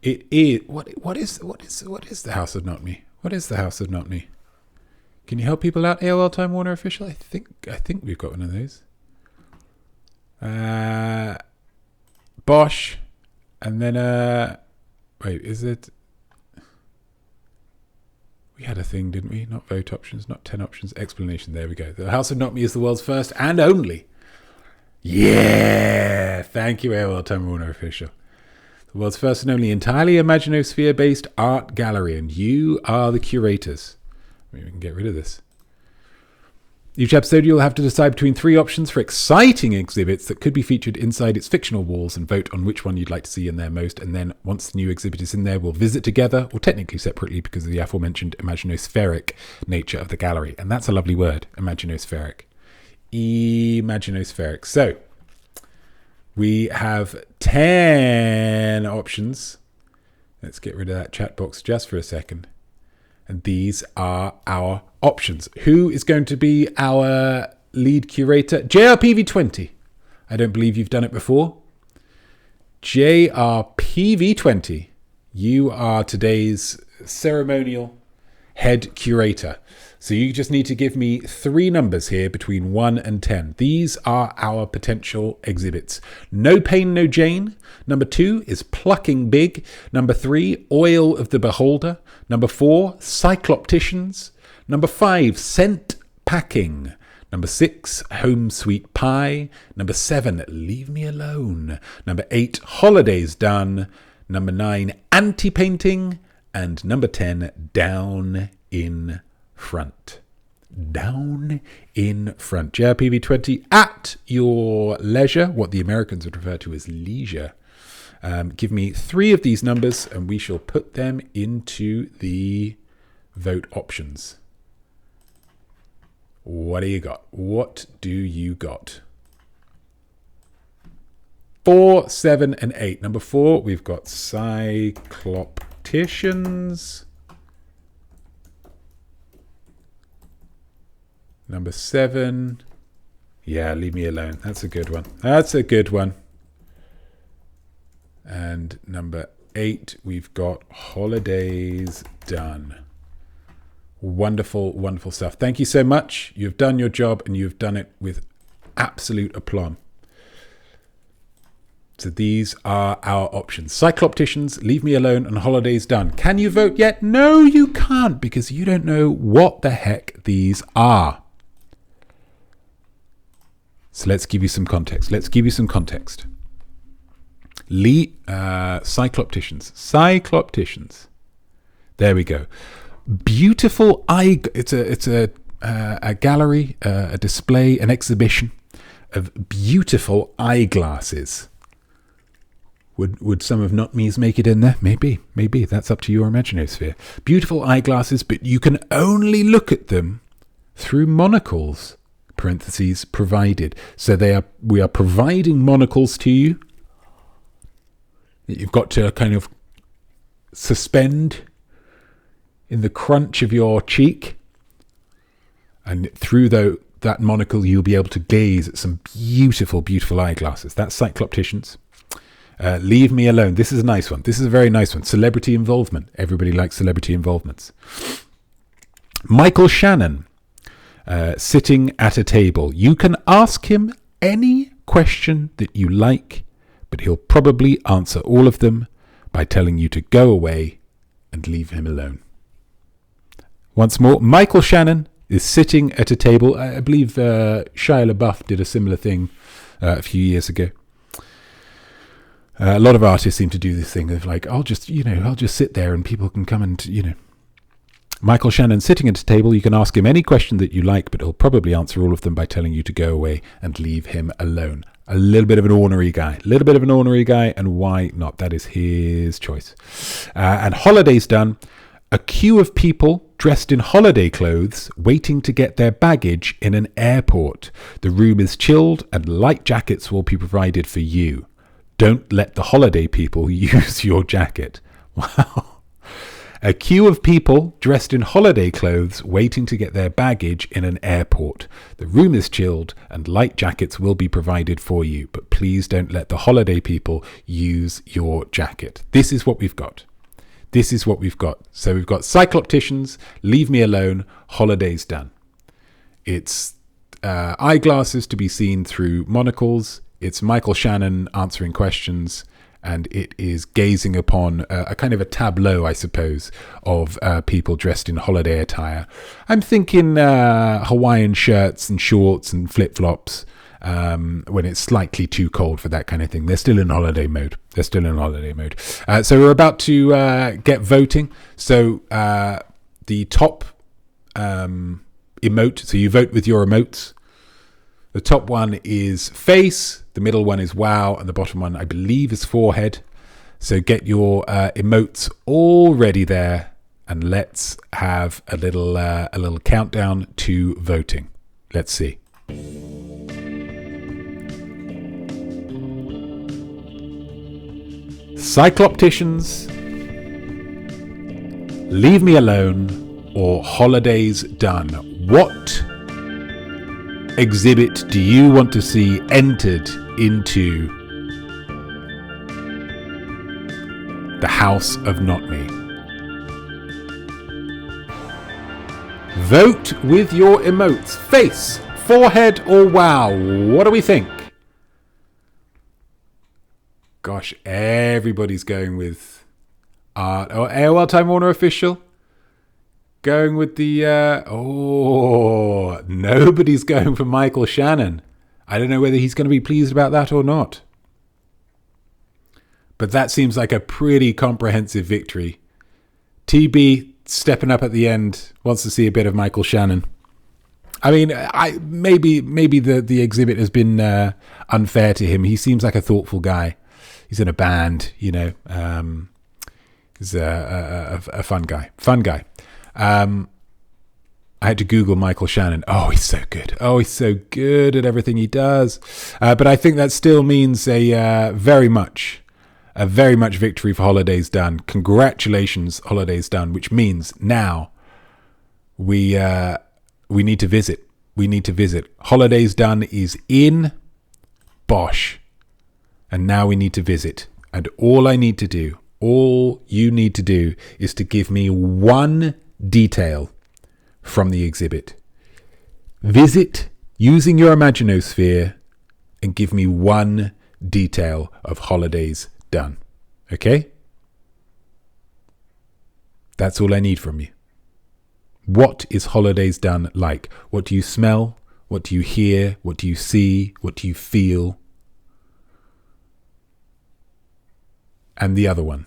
It is. What is the House of Notme? What is the House of Notme? Can you help people out? AOL Time Warner Official. I think we've got one of those. Bosch, and then wait, is it? We had a thing, didn't we? Not vote options, not 10 options, explanation. There we go. The House of Notme is the world's first and only. Yeah, thank you, AOL Time Warner Official. The world's first and only entirely imaginosphere-based art gallery, and you are the curators. Maybe we can get rid of this. Each episode you'll have to decide between 3 options for exciting exhibits that could be featured inside its fictional walls and vote on which one you'd like to see in there most. And then once the new exhibit is in there, we'll visit together, or technically separately because of the aforementioned imaginospheric nature of the gallery. And that's a lovely word, imaginospheric. Imaginospheric. So we have 10 options. Let's get rid of that chat box just for a second. And these are our options. Who is going to be our lead curator? JRPV20. I don't believe you've done it before. JRPV20. You are today's ceremonial head curator. So you just need to give me 3 numbers here between 1 and 10. These are our potential exhibits. No Pain, No Jane. Number 2 is Plucking Big. Number 3, Oil of the Beholder. Number 4, Cyclopticians. Number 5, Scent Packing. Number 6, Home Sweet Pie. Number 7, Leave Me Alone. Number 8, Holidays Done. Number 9, Anti-Painting. And number 10, Down in Front. Down in front. JRPV20 at your leisure, what the Americans would refer to as leisure. Give me 3 of these numbers and we shall put them into the vote options. What do you got? What do you got? 4, 7, and 8. Number 4, we've got Cyclopticians. Number 7. Yeah, Leave Me Alone. That's a good one. That's a good one. And number 8, we've got Holidays Done. Wonderful, wonderful stuff. Thank you so much. You've done your job and you've done it with absolute aplomb. So these are our options. Cyclopticians, Leave Me Alone, and Holidays Done. Can you vote yet? No, you can't, because you don't know what the heck these are. So let's give you some context. Cyclopticians. There we go. Beautiful eye. It's a gallery, a display, an exhibition of beautiful eyeglasses. Would some of Notmemes make it in there? Maybe. That's up to your imaginosphere. Beautiful eyeglasses, but you can only look at them through monocles. Parentheses provided. So we are providing monocles to you that you've got to kind of suspend in the crunch of your cheek, and through that monocle you'll be able to gaze at some beautiful, beautiful eyeglasses. That's Cyclopticians. Leave Me Alone. This is a nice one. This is a very nice one. Celebrity involvement. Everybody likes celebrity involvements. Michael Shannon. Sitting at a table. You can ask him any question that you like, but he'll probably answer all of them by telling you to go away and leave him alone. Once more, Michael Shannon is sitting at a table. I believe Shia LaBeouf did a similar thing a few years ago. A lot of artists seem to do this thing of like, I'll just sit there and people can come and, Michael Shannon sitting at a table. You can ask him any question that you like, but he'll probably answer all of them by telling you to go away and leave him alone. A little bit of an ornery guy. And why not? That is his choice. And Holidays Done. A queue of people dressed in holiday clothes waiting to get their baggage in an airport. The room is chilled and light jackets will be provided for you. don't let the holiday people use your jacket. Wow. A queue of people dressed in holiday clothes waiting to get their baggage in an airport. The room is chilled and light jackets will be provided for you, but please don't let the holiday people use your jacket. This is what we've got. This is what we've got. So we've got cyclopticians, leave me alone, holidays done. It's eyeglasses to be seen through monocles. It's Michael Shannon answering questions. And it is gazing upon a kind of a tableau, I suppose, of people dressed in holiday attire. I'm thinking Hawaiian shirts and shorts and flip-flops when it's slightly too cold for that kind of thing. They're still in holiday mode. So we're about to get voting. So the top emote, so you vote with your emotes. The top one is face, the middle one is wow, and the bottom one, I believe, is forehead. So get your emotes all ready there, and let's have a little countdown to voting. Let's see. Cyclopticians, leave me alone, or holidays done. What exhibit do you want to see entered into the house of Notme? Vote with your emotes. Face, forehead, or wow. What do we think? Gosh, everybody's going with art. Oh, AOL Time Warner official. Going with the nobody's going for Michael Shannon. I don't know whether he's going to be pleased about that or not. But that seems like a pretty comprehensive victory. TB stepping up at the end, wants to see a bit of Michael Shannon. I mean, maybe the exhibit has been unfair to him. He seems like a thoughtful guy. He's in a band, you know. He's a fun guy. I had to Google Michael Shannon. Oh, he's so good. Oh, he's so good at everything he does. But I think that still means a very much victory for Holidays Done. Congratulations, Holidays Done, which means now we need to visit. Holidays Done is in Bosch. And now we need to visit. And all you need to do is to give me one detail from the exhibit. Visit using your imaginosphere and give me one detail of Holidays Done. Okay? That's all I need from you. What is Holidays Done like? What do you smell? What do you hear? What do you see? What do you feel? And the other one.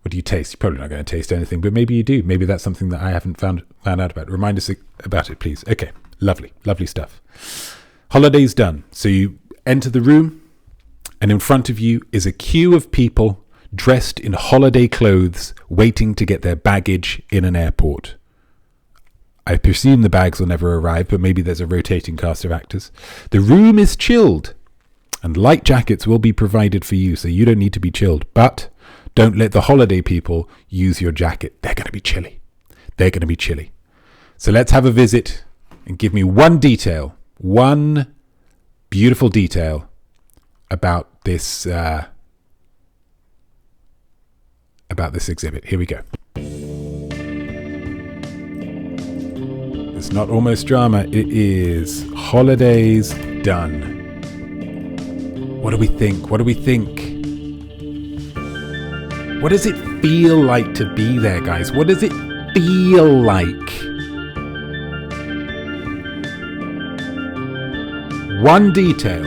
What do you taste? You're probably not going to taste anything, but maybe you do. Maybe that's something that I haven't found out about. Remind us about it, please. Okay, lovely stuff. Holidays Done. So you enter the room, and in front of you is a queue of people dressed in holiday clothes, waiting to get their baggage in an airport. I presume the bags will never arrive, but maybe there's a rotating cast of actors. The room is chilled, and light jackets will be provided for you, so you don't need to be chilled. But don't let the holiday people use your jacket. They're going to be chilly. So let's have a visit and give me one detail, one beautiful detail about this exhibit. Here we go. It's not almost drama. It is Holidays Done. What do we think? What does it feel like to be there, guys? What does it feel like? One detail.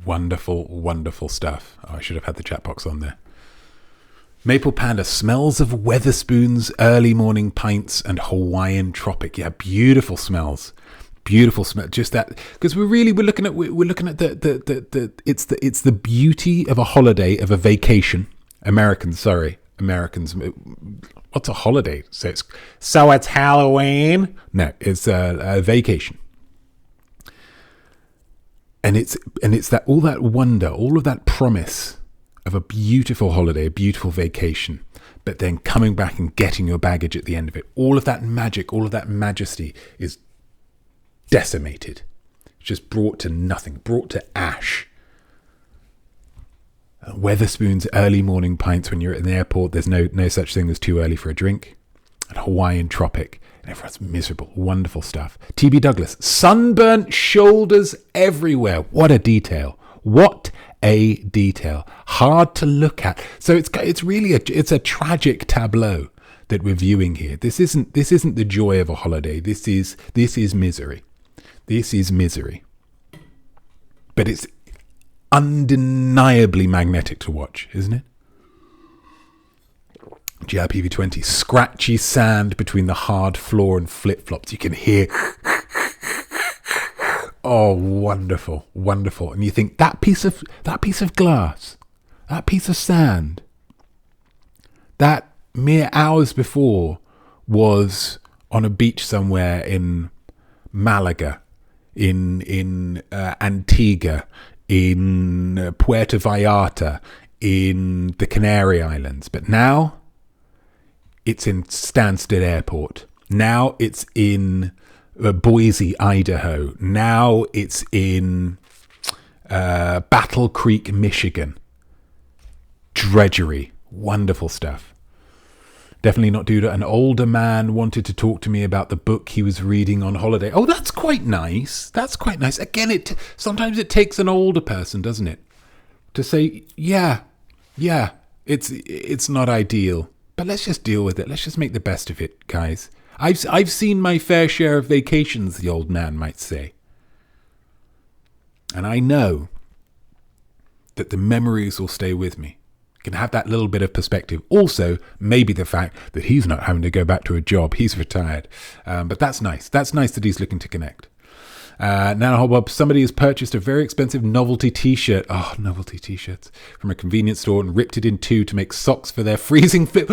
Wonderful stuff. Oh, I should have had the chat box on there. Maple Panda, smells of Weatherspoons, early morning pints, and Hawaiian tropic. Yeah, beautiful smells. Beautiful smell. Just that, because we're looking at it's the beauty of a holiday, of a vacation. Americans. What's a holiday? So it's Halloween. No, it's a vacation. And it's that all that wonder, all of that promise of a beautiful holiday, a beautiful vacation, but then coming back and getting your baggage at the end of it. All of that magic, all of that majesty is decimated. It's just brought to nothing, brought to ash. Weatherspoon's early morning pints when you're at an airport. There's no such thing as too early for a drink. And Hawaiian Tropic. And everyone's miserable. Wonderful stuff. T.B. Douglas. Sunburnt shoulders everywhere. What a detail. What a detail. Hard to look at. So it's really a tragic tableau that we're viewing here. This isn't the joy of a holiday. This is misery. This is misery. But it's undeniably magnetic to watch, isn't it? GRPV20, scratchy sand between the hard floor and flip-flops. You can hear, oh, wonderful, wonderful. And you think that piece of glass, that piece of sand, that mere hours before was on a beach somewhere in Malaga, in Antigua, in Puerto Vallarta, in the Canary Islands. But now it's in Stansted Airport. Now it's in Boise, Idaho. Now it's in Battle Creek, Michigan. Drudgery. Wonderful stuff. Definitely not due to an older man wanted to talk to me about the book he was reading on holiday. Oh, that's quite nice. That's quite nice. Again, sometimes it takes an older person, doesn't it, to say, yeah, it's not ideal, but let's just deal with it. Let's just make the best of it, guys. I've seen my fair share of vacations, the old man might say. And I know that the memories will stay with me. Can have that little bit of perspective. Also, maybe the fact that he's not having to go back to a job. He's retired. But that's nice. That's nice that he's looking to connect. Now, Bob, somebody has purchased a very expensive novelty t-shirt. Oh, novelty t-shirts. From a convenience store and ripped it in two to make socks for their freezing fit.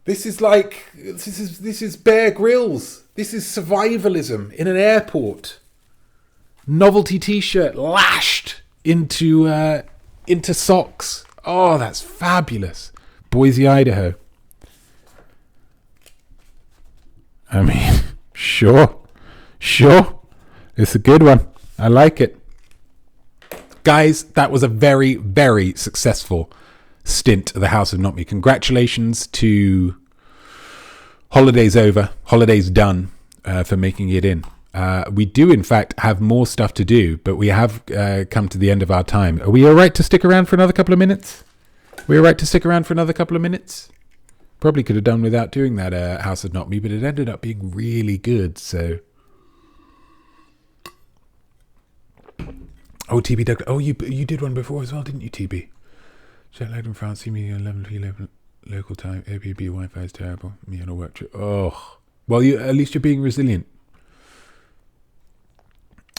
This is Bear Grylls. This is survivalism in an airport. Novelty t-shirt lashed into socks. Oh, that's fabulous. Boise, Idaho. I mean, sure. It's a good one. I like it. Guys, that was a very, very successful stint at the House of Notme. Congratulations to Holidays Over, Holidays Done, for making it in. We do, in fact, have more stuff to do, but we have come to the end of our time. Are we all right to stick around for another couple of minutes? Probably could have done without doing that House of Notme, but it ended up being really good, so... Oh, TB Doug. Oh, you did one before as well, didn't you, TB? Jet lagged in France, see me 11 local time. Airbnb Wi-Fi is terrible. Me on a work trip. Oh. Well, at least you're being resilient.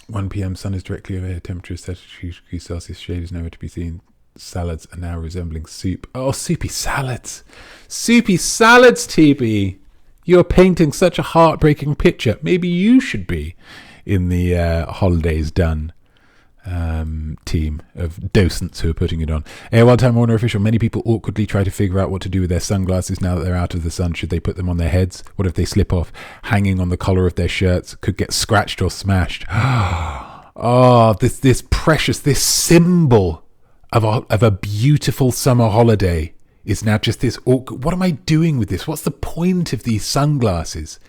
1 p.m. sun is directly overhead. Temperature is 32 degrees Celsius. Shade is nowhere to be seen. Salads are now resembling soup. Oh, soupy salads. Soupy salads, TB. You're painting such a heartbreaking picture. Maybe you should be in the Holidays Done team of docents who are putting it on. AOL Time Warner official. Many people awkwardly try to figure out what to do with their sunglasses now that they're out of the sun. Should they put them on their heads? What if they slip off hanging on the collar of their shirts? Could get scratched or smashed. Oh, this precious, this symbol of a beautiful summer holiday is now just this awkward. What am I doing with this? What's the point of these sunglasses?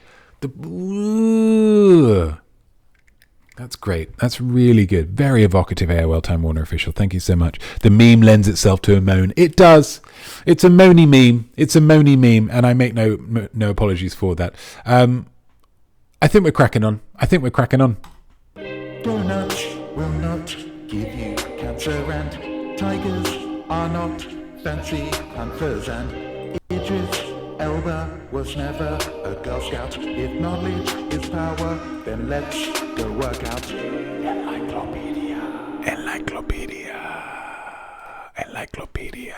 That's great. That's really good. Very evocative, AOL Time Warner official. Thank you so much. The meme lends itself to a moan. It does. It's a moany meme. And I make no apologies for that. I think we're cracking on. Donuts will not give you cancer, and tigers are not fancy panthers, and Idris Elba was never a Girl Scout. If knowledge is power, then let's go work out. Enlieclopedia.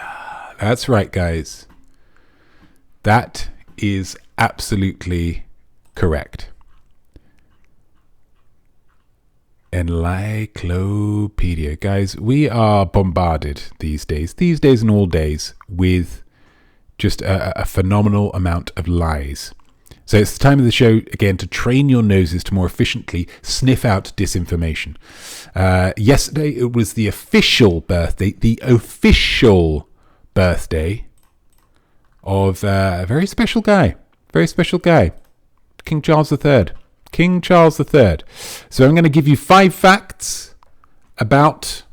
That's right, guys. That is absolutely correct. Enlieclopedia. Guys, we are bombarded these days and all days, with just a phenomenal amount of lies. So it's the time of the show, again, to train your noses to more efficiently sniff out disinformation. Yesterday, it was the official birthday of a very special guy, King Charles III. So I'm going to give you 5 facts about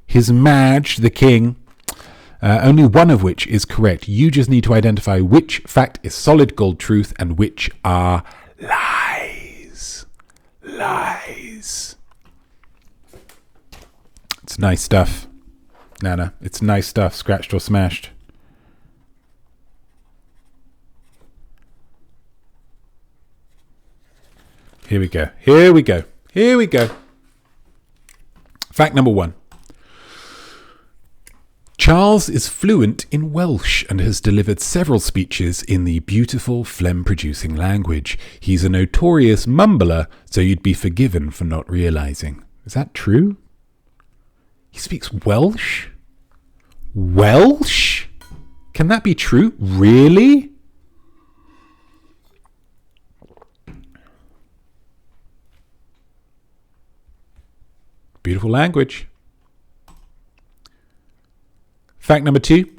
His Maj, the King, only one of which is correct. You just need to identify which fact is solid gold truth and which are lies. It's nice stuff, Nana. It's nice stuff, scratched or smashed. Here we go. Fact number 1. Charles is fluent in Welsh and has delivered several speeches in the beautiful phlegm-producing language. He's a notorious mumbler, so you'd be forgiven for not realizing. Is that true? He speaks Welsh? Welsh? Can that be true? Really? Beautiful language. Fact number 2.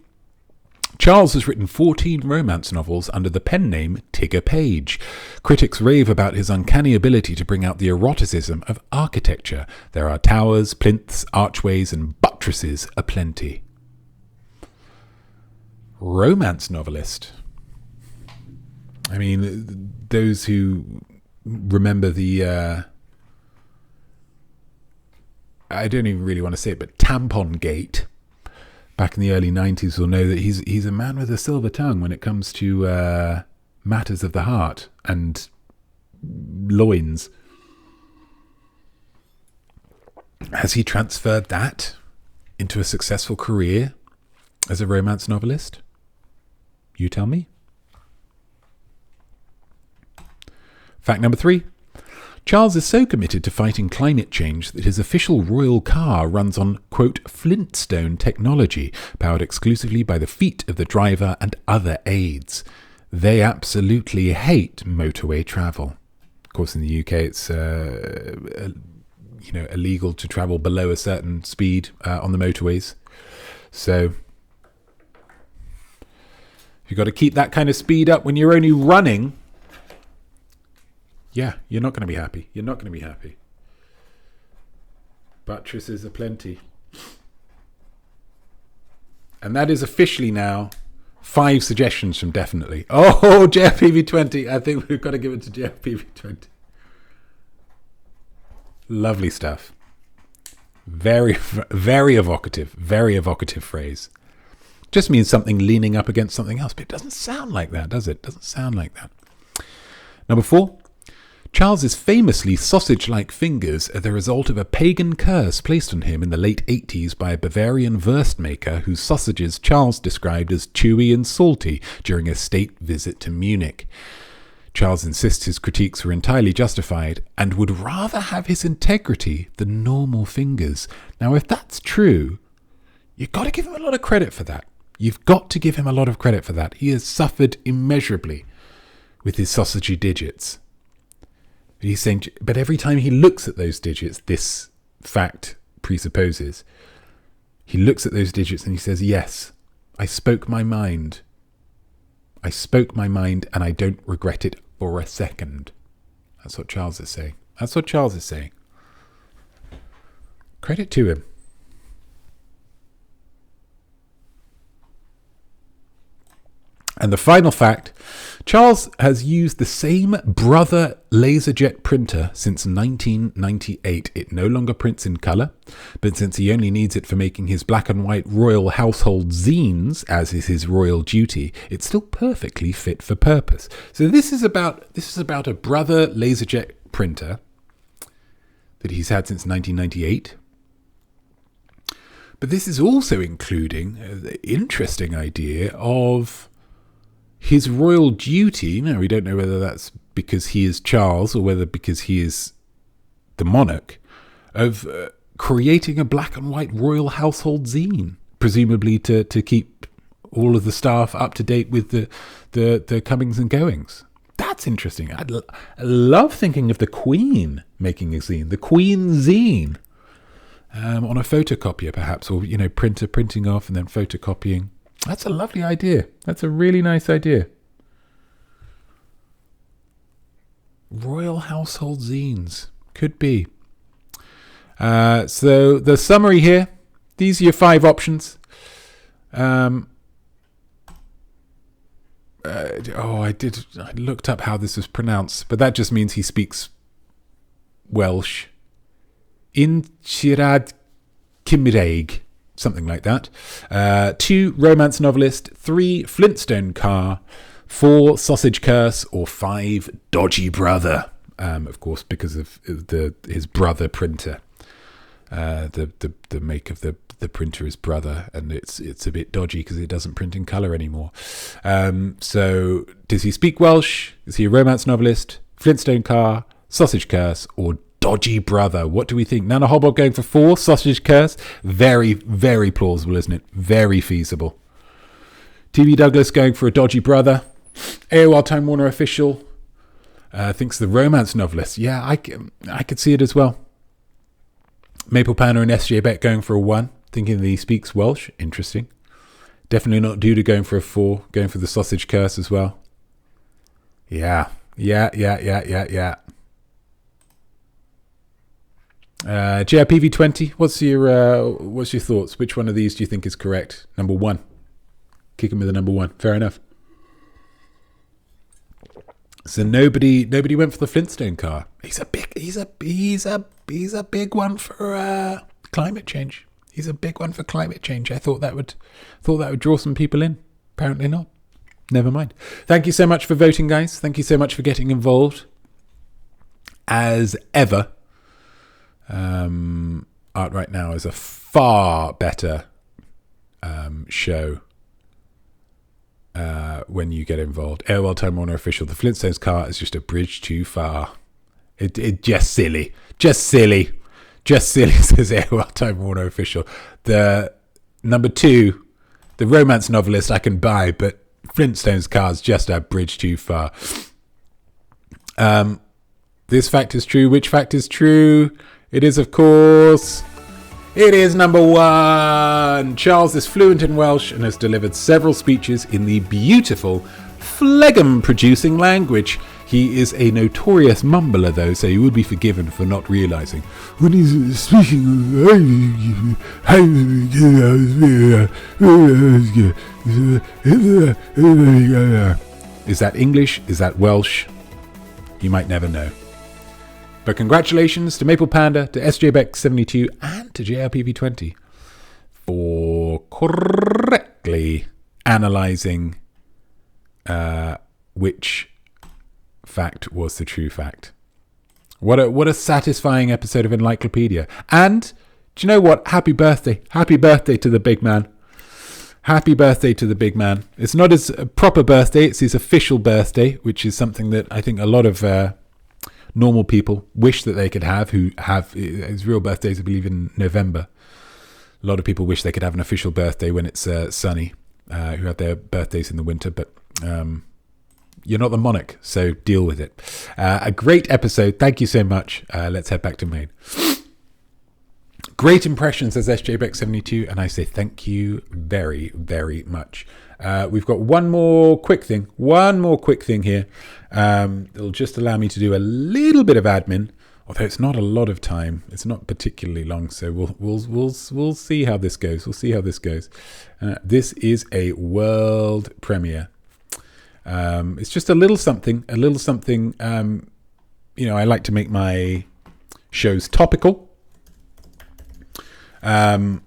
Charles has written 14 romance novels under the pen name Tigger Page. Critics rave about his uncanny ability to bring out the eroticism of architecture. There are towers, plinths, archways, and buttresses aplenty. Romance novelist. I mean, those who remember the... I don't even really want to say it, but Tampon Gate back in the early 90s will know that he's a man with a silver tongue when it comes to matters of the heart and loins. Has he transferred that into a successful career as a romance novelist? You tell me. Fact number 3. Charles is so committed to fighting climate change that his official royal car runs on, quote, Flintstone technology, powered exclusively by the feet of the driver and other aides. They absolutely hate motorway travel. Of course, in the UK, it's illegal to travel below a certain speed on the motorways. So you've got to keep that kind of speed up when you're only running. Yeah, you're not going to be happy. Buttresses aplenty. And that is officially now 5 suggestions from Definitely. Oh, JFPV20. I think we've got to give it to JFPV20. Lovely stuff. Very, very evocative phrase. Just means something leaning up against something else, but it doesn't sound like that, does it? Doesn't sound like that. Number 4. Charles's famously sausage-like fingers are the result of a pagan curse placed on him in the late 80s by a Bavarian wurst maker whose sausages Charles described as chewy and salty during a state visit to Munich. Charles insists his critiques were entirely justified and would rather have his integrity than normal fingers. Now, if that's true, you've got to give him a lot of credit for that. He has suffered immeasurably with his sausagey digits. But he's saying, but every time he looks at those digits, this fact presupposes, he looks at those digits and he says, yes, I spoke my mind. And I don't regret it for a second. That's what Charles is saying. Credit to him. And the final fact, Charles has used the same Brother laserjet printer since 1998. It no longer prints in colour, but since he only needs it for making his black and white royal household zines, as is his royal duty, it's still perfectly fit for purpose. So this is about a Brother laserjet printer that he's had since 1998. But this is also including the interesting idea of his royal duty. Now, we don't know whether that's because he is Charles or whether because he is the monarch, of creating a black and white royal household zine, presumably to keep all of the staff up to date with the comings and goings. That's interesting. I love thinking of the Queen making a zine, the Queen zine, on a photocopier perhaps, or, printer printing off and then photocopying. That's a lovely idea. That's a really nice idea. Royal household zines. Could be. So the summary here. These are your 5 options. I looked up how this was pronounced, but that just means he speaks Welsh. Inchirad Cymraeg. Something like that. 2, romance novelist. 3, Flintstone car. 4, sausage curse. Or 5, dodgy brother. Of course, because of his brother printer. The make of the printer is brother, and it's a bit dodgy because it doesn't print in colour anymore. So, does he speak Welsh? Is he a romance novelist? Flintstone car, sausage curse, or dodgy brother? What do we think? Nana Hobbob going for 4, sausage curse. Very, very plausible, isn't it? Very feasible. TV Douglas going for a dodgy brother. AOL Time Warner official thinks the romance novelist. Yeah, I could see it as well. Maple Panda and SJ Beck going for a 1, thinking that he speaks Welsh. Interesting. Definitely not Duda going for a 4, going for the sausage curse as well. Yeah. JRPV20, what's your thoughts? Which one of these do you think is correct? Number 1. Kick him with the number 1. Fair enough. So nobody went for the Flintstone car. He's a big one for climate change. He's a big one for climate change. I thought that would draw some people in. Apparently not. Never mind. Thank you so much for voting, guys. Thank you so much for getting involved. As ever. Art Right Now is a far better show when you get involved. AOL Time Warner official. The Flintstones car is just a bridge too far. It just silly, says AOL Time Warner official. The number 2, the romance novelist, I can buy, but Flintstones car's just a bridge too far. This fact is true. Which fact is true? It is, of course, it is number 1. Charles is fluent in Welsh and has delivered several speeches in the beautiful, phlegm-producing language. He is a notorious mumbler, though, so he would be forgiven for not realising when he's speaking. Is that English? Is that Welsh? You might never know. But congratulations to Maple Panda, to SJ Beck 72, and to JRPV20 for correctly analysing which fact was the true fact. What a satisfying episode of Enlieclopedia. And do you know what? Happy birthday. Happy birthday to the big man. Happy birthday to the big man. It's not his proper birthday, it's his official birthday, which is something that I think a lot of normal people wish that they could have, who have his real birthdays, I believe, in November. A lot of people wish they could have an official birthday when it's sunny, who have their birthdays in the winter, but you're not the monarch, so deal with it. A great episode. Thank you so much. Let's head back to Maine. Great impressions, says SJ Beck 72, and I say thank you very, very much. We've got one more quick thing here. It'll just allow me to do a little bit of admin, although it's not a lot of time. It's not particularly long, so we'll see how this goes. This is a world premiere. It's just a little something. I like to make my shows topical. And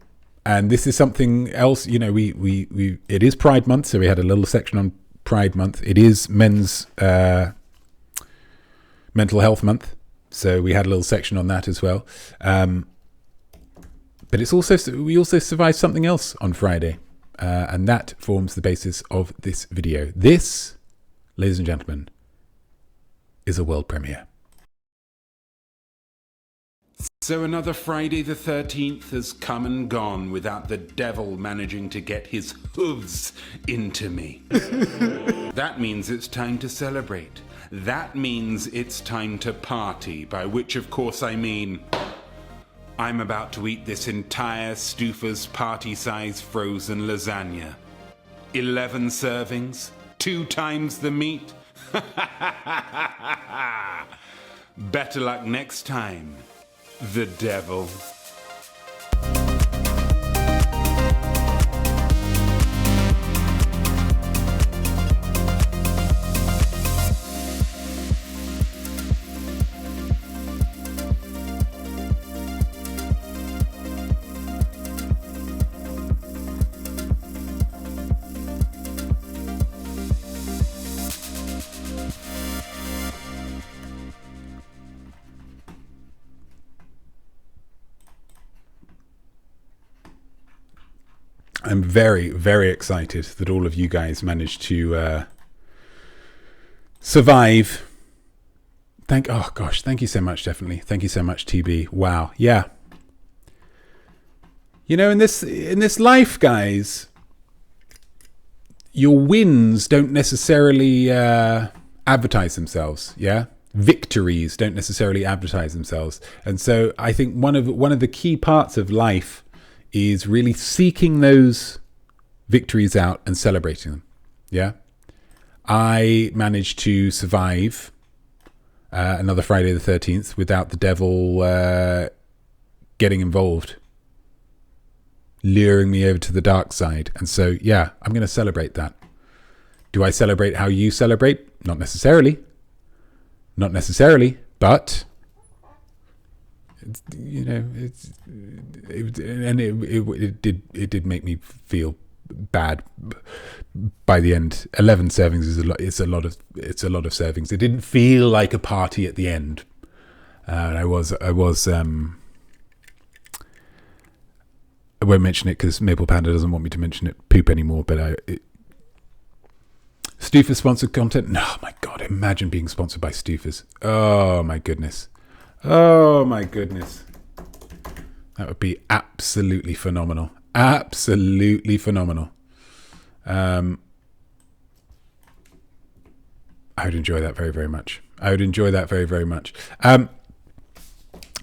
this is something else. It is Pride Month, so we had a little section on Pride Month. It is Men's Mental Health Month, so we had a little section on that as well. But we also survived something else on Friday, and that forms the basis of this video. This, ladies and gentlemen, is a world premiere. So another Friday the 13th has come and gone without the devil managing to get his hooves into me. That means it's time to celebrate. That means it's time to party, by which of course I mean I'm about to eat this entire Stuffa's party-size frozen lasagna. 11 servings, 2 times the meat. Better luck next time, the devil. I'm very, very excited that all of you guys managed to survive. Thank you so much, definitely. Thank you so much, TB. Wow. Yeah. In this life, guys, your wins don't necessarily advertise themselves, yeah? Victories don't necessarily advertise themselves. And so I think one of the key parts of life is really seeking those victories out and celebrating them. Yeah. I managed to survive another Friday the 13th without the devil getting involved, luring me over to the dark side. And so, yeah, I'm going to celebrate that. Do I celebrate how you celebrate? Not necessarily, but it did make me feel bad by the end. 11 servings is a lot. It's a lot of servings. It didn't feel like a party at the end. I won't mention it because Maple Panda doesn't want me to mention it poop anymore. But Stuffa's sponsored content. No, my God! Imagine being sponsored by Stuffa's. Oh my goodness. Oh my goodness. That would be absolutely phenomenal. Absolutely phenomenal. I would enjoy that very, very much.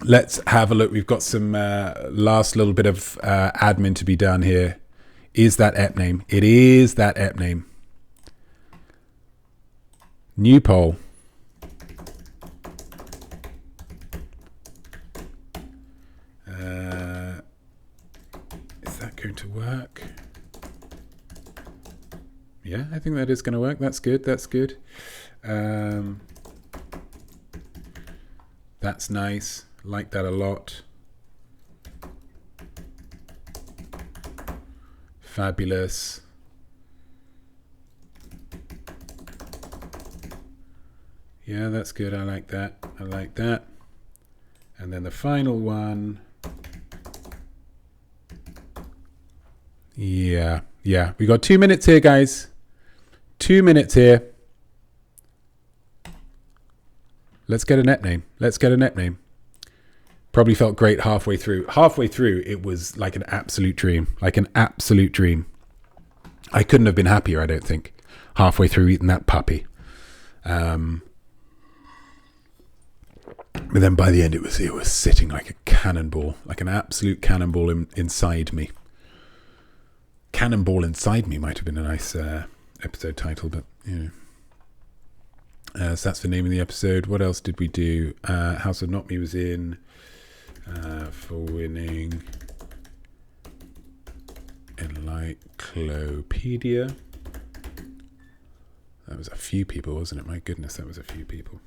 Let's have a look. We've got some last little bit of admin to be done here. Is that ep name? It is that ep name. New poll. Is that going to work? Yeah, I think that is going to work. That's good. That's nice. Like that a lot. Fabulous. Yeah, that's good. I like that. And then the final one. Yeah. We got 2 minutes here, guys. 2 minutes here. Let's get a net name. Probably felt great halfway through. It was like an absolute dream. I couldn't have been happier, I don't think. Halfway through eating that puppy. But then by the end, it was sitting like a cannonball, like an absolute cannonball inside me. Cannonball Inside Me might have been a nice episode title, but so that's the name of the episode. What else did we do? House of Notme was in for winning Enlieclopedia. That was a few people, wasn't it? My goodness, that was a few people.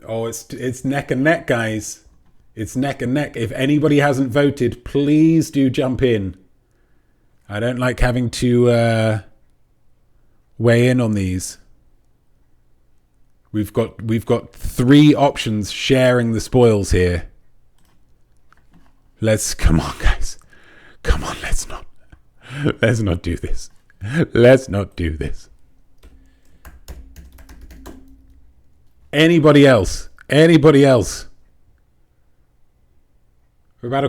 Oh, it's neck and neck, guys. It's neck and neck. If anybody hasn't voted, please do jump in. I don't like having to weigh in on these. We've got 3 options sharing the spoils here. Come on, guys. Come on, let's not do this. Let's not do this. Anybody else? Anybody else? We've only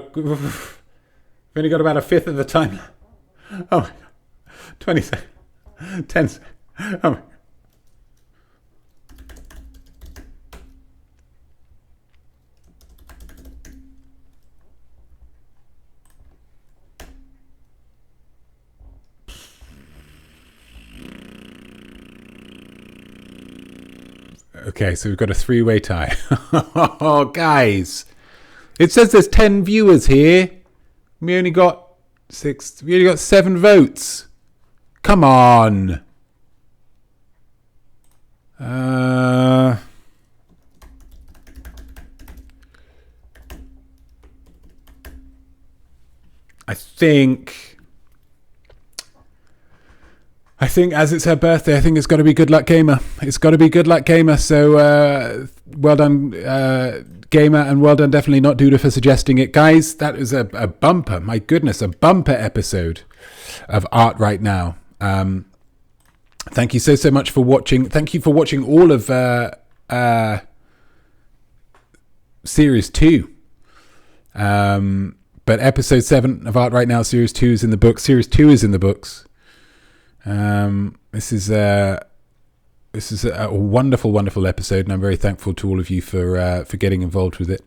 got about a fifth of the time. Oh my God. 20 seconds. 10 seconds. Oh my God. Okay, so we've got a 3-way tie. Oh, guys. It says there's 10 viewers here. We only got 7 votes. Come on. I think as it's her birthday, I think it's got to be Good Luck Gamer. It's got to be Good Luck Gamer. So well done, Gamer, and well done, definitely not Duda, for suggesting it. Guys, that is a bumper. My goodness, a bumper episode of Art Right Now. Thank you so much for watching. Thank you for watching all of Series 2. But Episode 7 of Art Right Now, Series 2 is in the books. Series 2 is in the books. This is a wonderful, wonderful episode, and I'm very thankful to all of you for getting involved with it.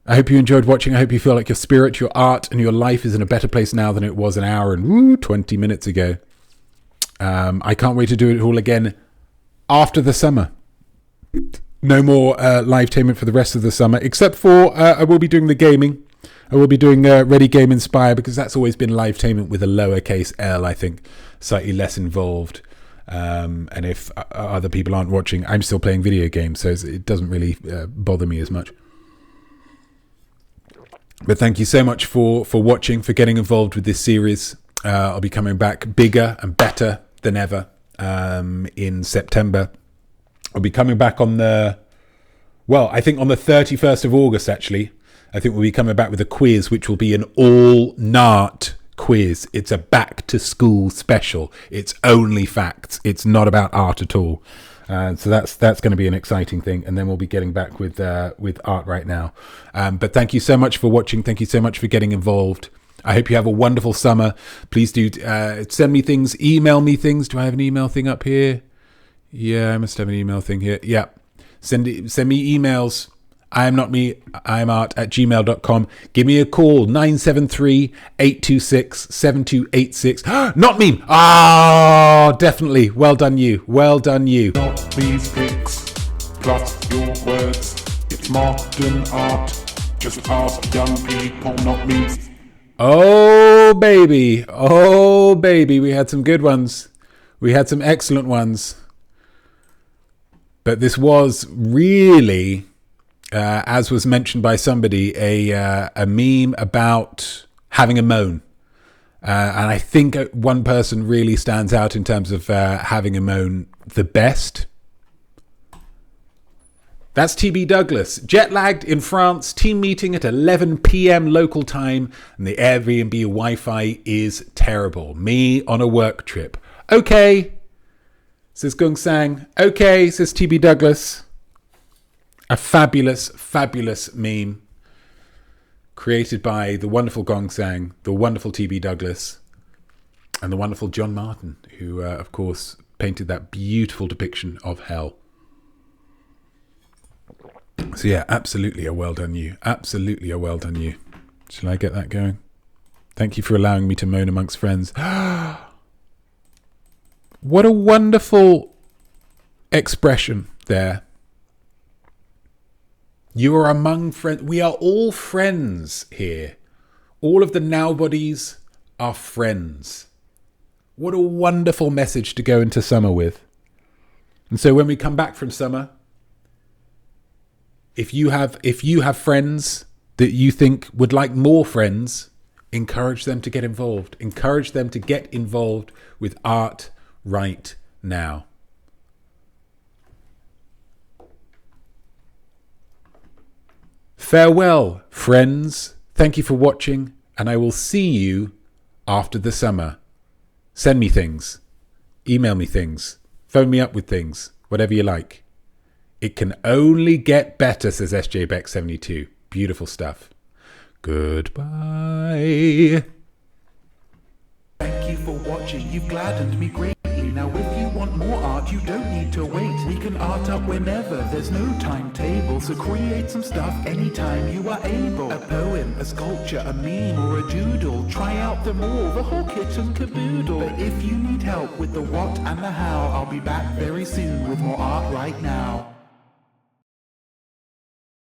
I hope you enjoyed watching. I hope you feel like your spirit, your art, and your life is in a better place now than it was an hour and 20 minutes ago. I can't wait to do it all again after the summer. No more live-tainment for the rest of the summer, except for I will be doing the gaming. I will be doing Ready Game Inspire, because that's always been live-tainment with a lowercase L, I think. Slightly less involved. And if other people aren't watching, I'm still playing video games, so it doesn't really bother me as much. But thank you so much for watching, for getting involved with this series. I'll be coming back bigger and better than ever in September. I'll be coming back I think on the 31st of August, actually. I think we'll be coming back with a quiz, which will be an all-Nart quiz. It's a back-to-school special. It's only facts. It's not about art at all. So that's going to be an exciting thing. And then we'll be getting back with Art Right Now. But thank you so much for watching. Thank you so much for getting involved. I hope you have a wonderful summer. Please do send me things, email me things. Do I have an email thing up here? Yeah, I must have an email thing here. Yeah. Send me emails. I am Notme, I am art @gmail.com. Give me a call, 973-826-7286. Notmeme! Ah, definitely. Well done, you. Well done, you. Not these pics, plus your words. It's modern art. Just ask young people, not memes. Oh, baby. Oh, baby. We had some good ones. We had some excellent ones. But this was really... as was mentioned by somebody, a meme about having a moan. And I think one person really stands out in terms of having a moan the best. That's TB Douglas. Jet lagged in France, team meeting at 11 p.m. local time, and the Airbnb Wi-Fi is terrible. Me on a work trip. Okay, says Gung Sang. Okay, says TB Douglas. A fabulous, fabulous meme created by the wonderful Gong Sang, the wonderful TB Douglas, and the wonderful John Martin, who, of course, painted that beautiful depiction of hell. So, yeah, absolutely a well done you. Absolutely a well done you. Shall I get that going? Thank you for allowing me to moan amongst friends. What a wonderful expression there. You are among friends. We are all friends here. All of the nowbodies are friends. What a wonderful message to go into summer with. And so when we come back from summer, if you have friends that you think would like more friends, encourage them to get involved. Encourage them to get involved with art right now. Farewell, friends. Thank you for watching, and I will see you after the summer. Send me things. Email me things. Phone me up with things. Whatever you like. It can only get better, says SJ Beck 72. Beautiful stuff. Goodbye. Thank you for watching, you've gladdened me greatly. Now if you want more art, you don't need to wait. We can art up whenever, there's no timetable. So create some stuff anytime you are able. A poem, a sculpture, a meme or a doodle. Try out them all, the whole kit and caboodle. But if you need help with the what and the how, I'll be back very soon with more art right now.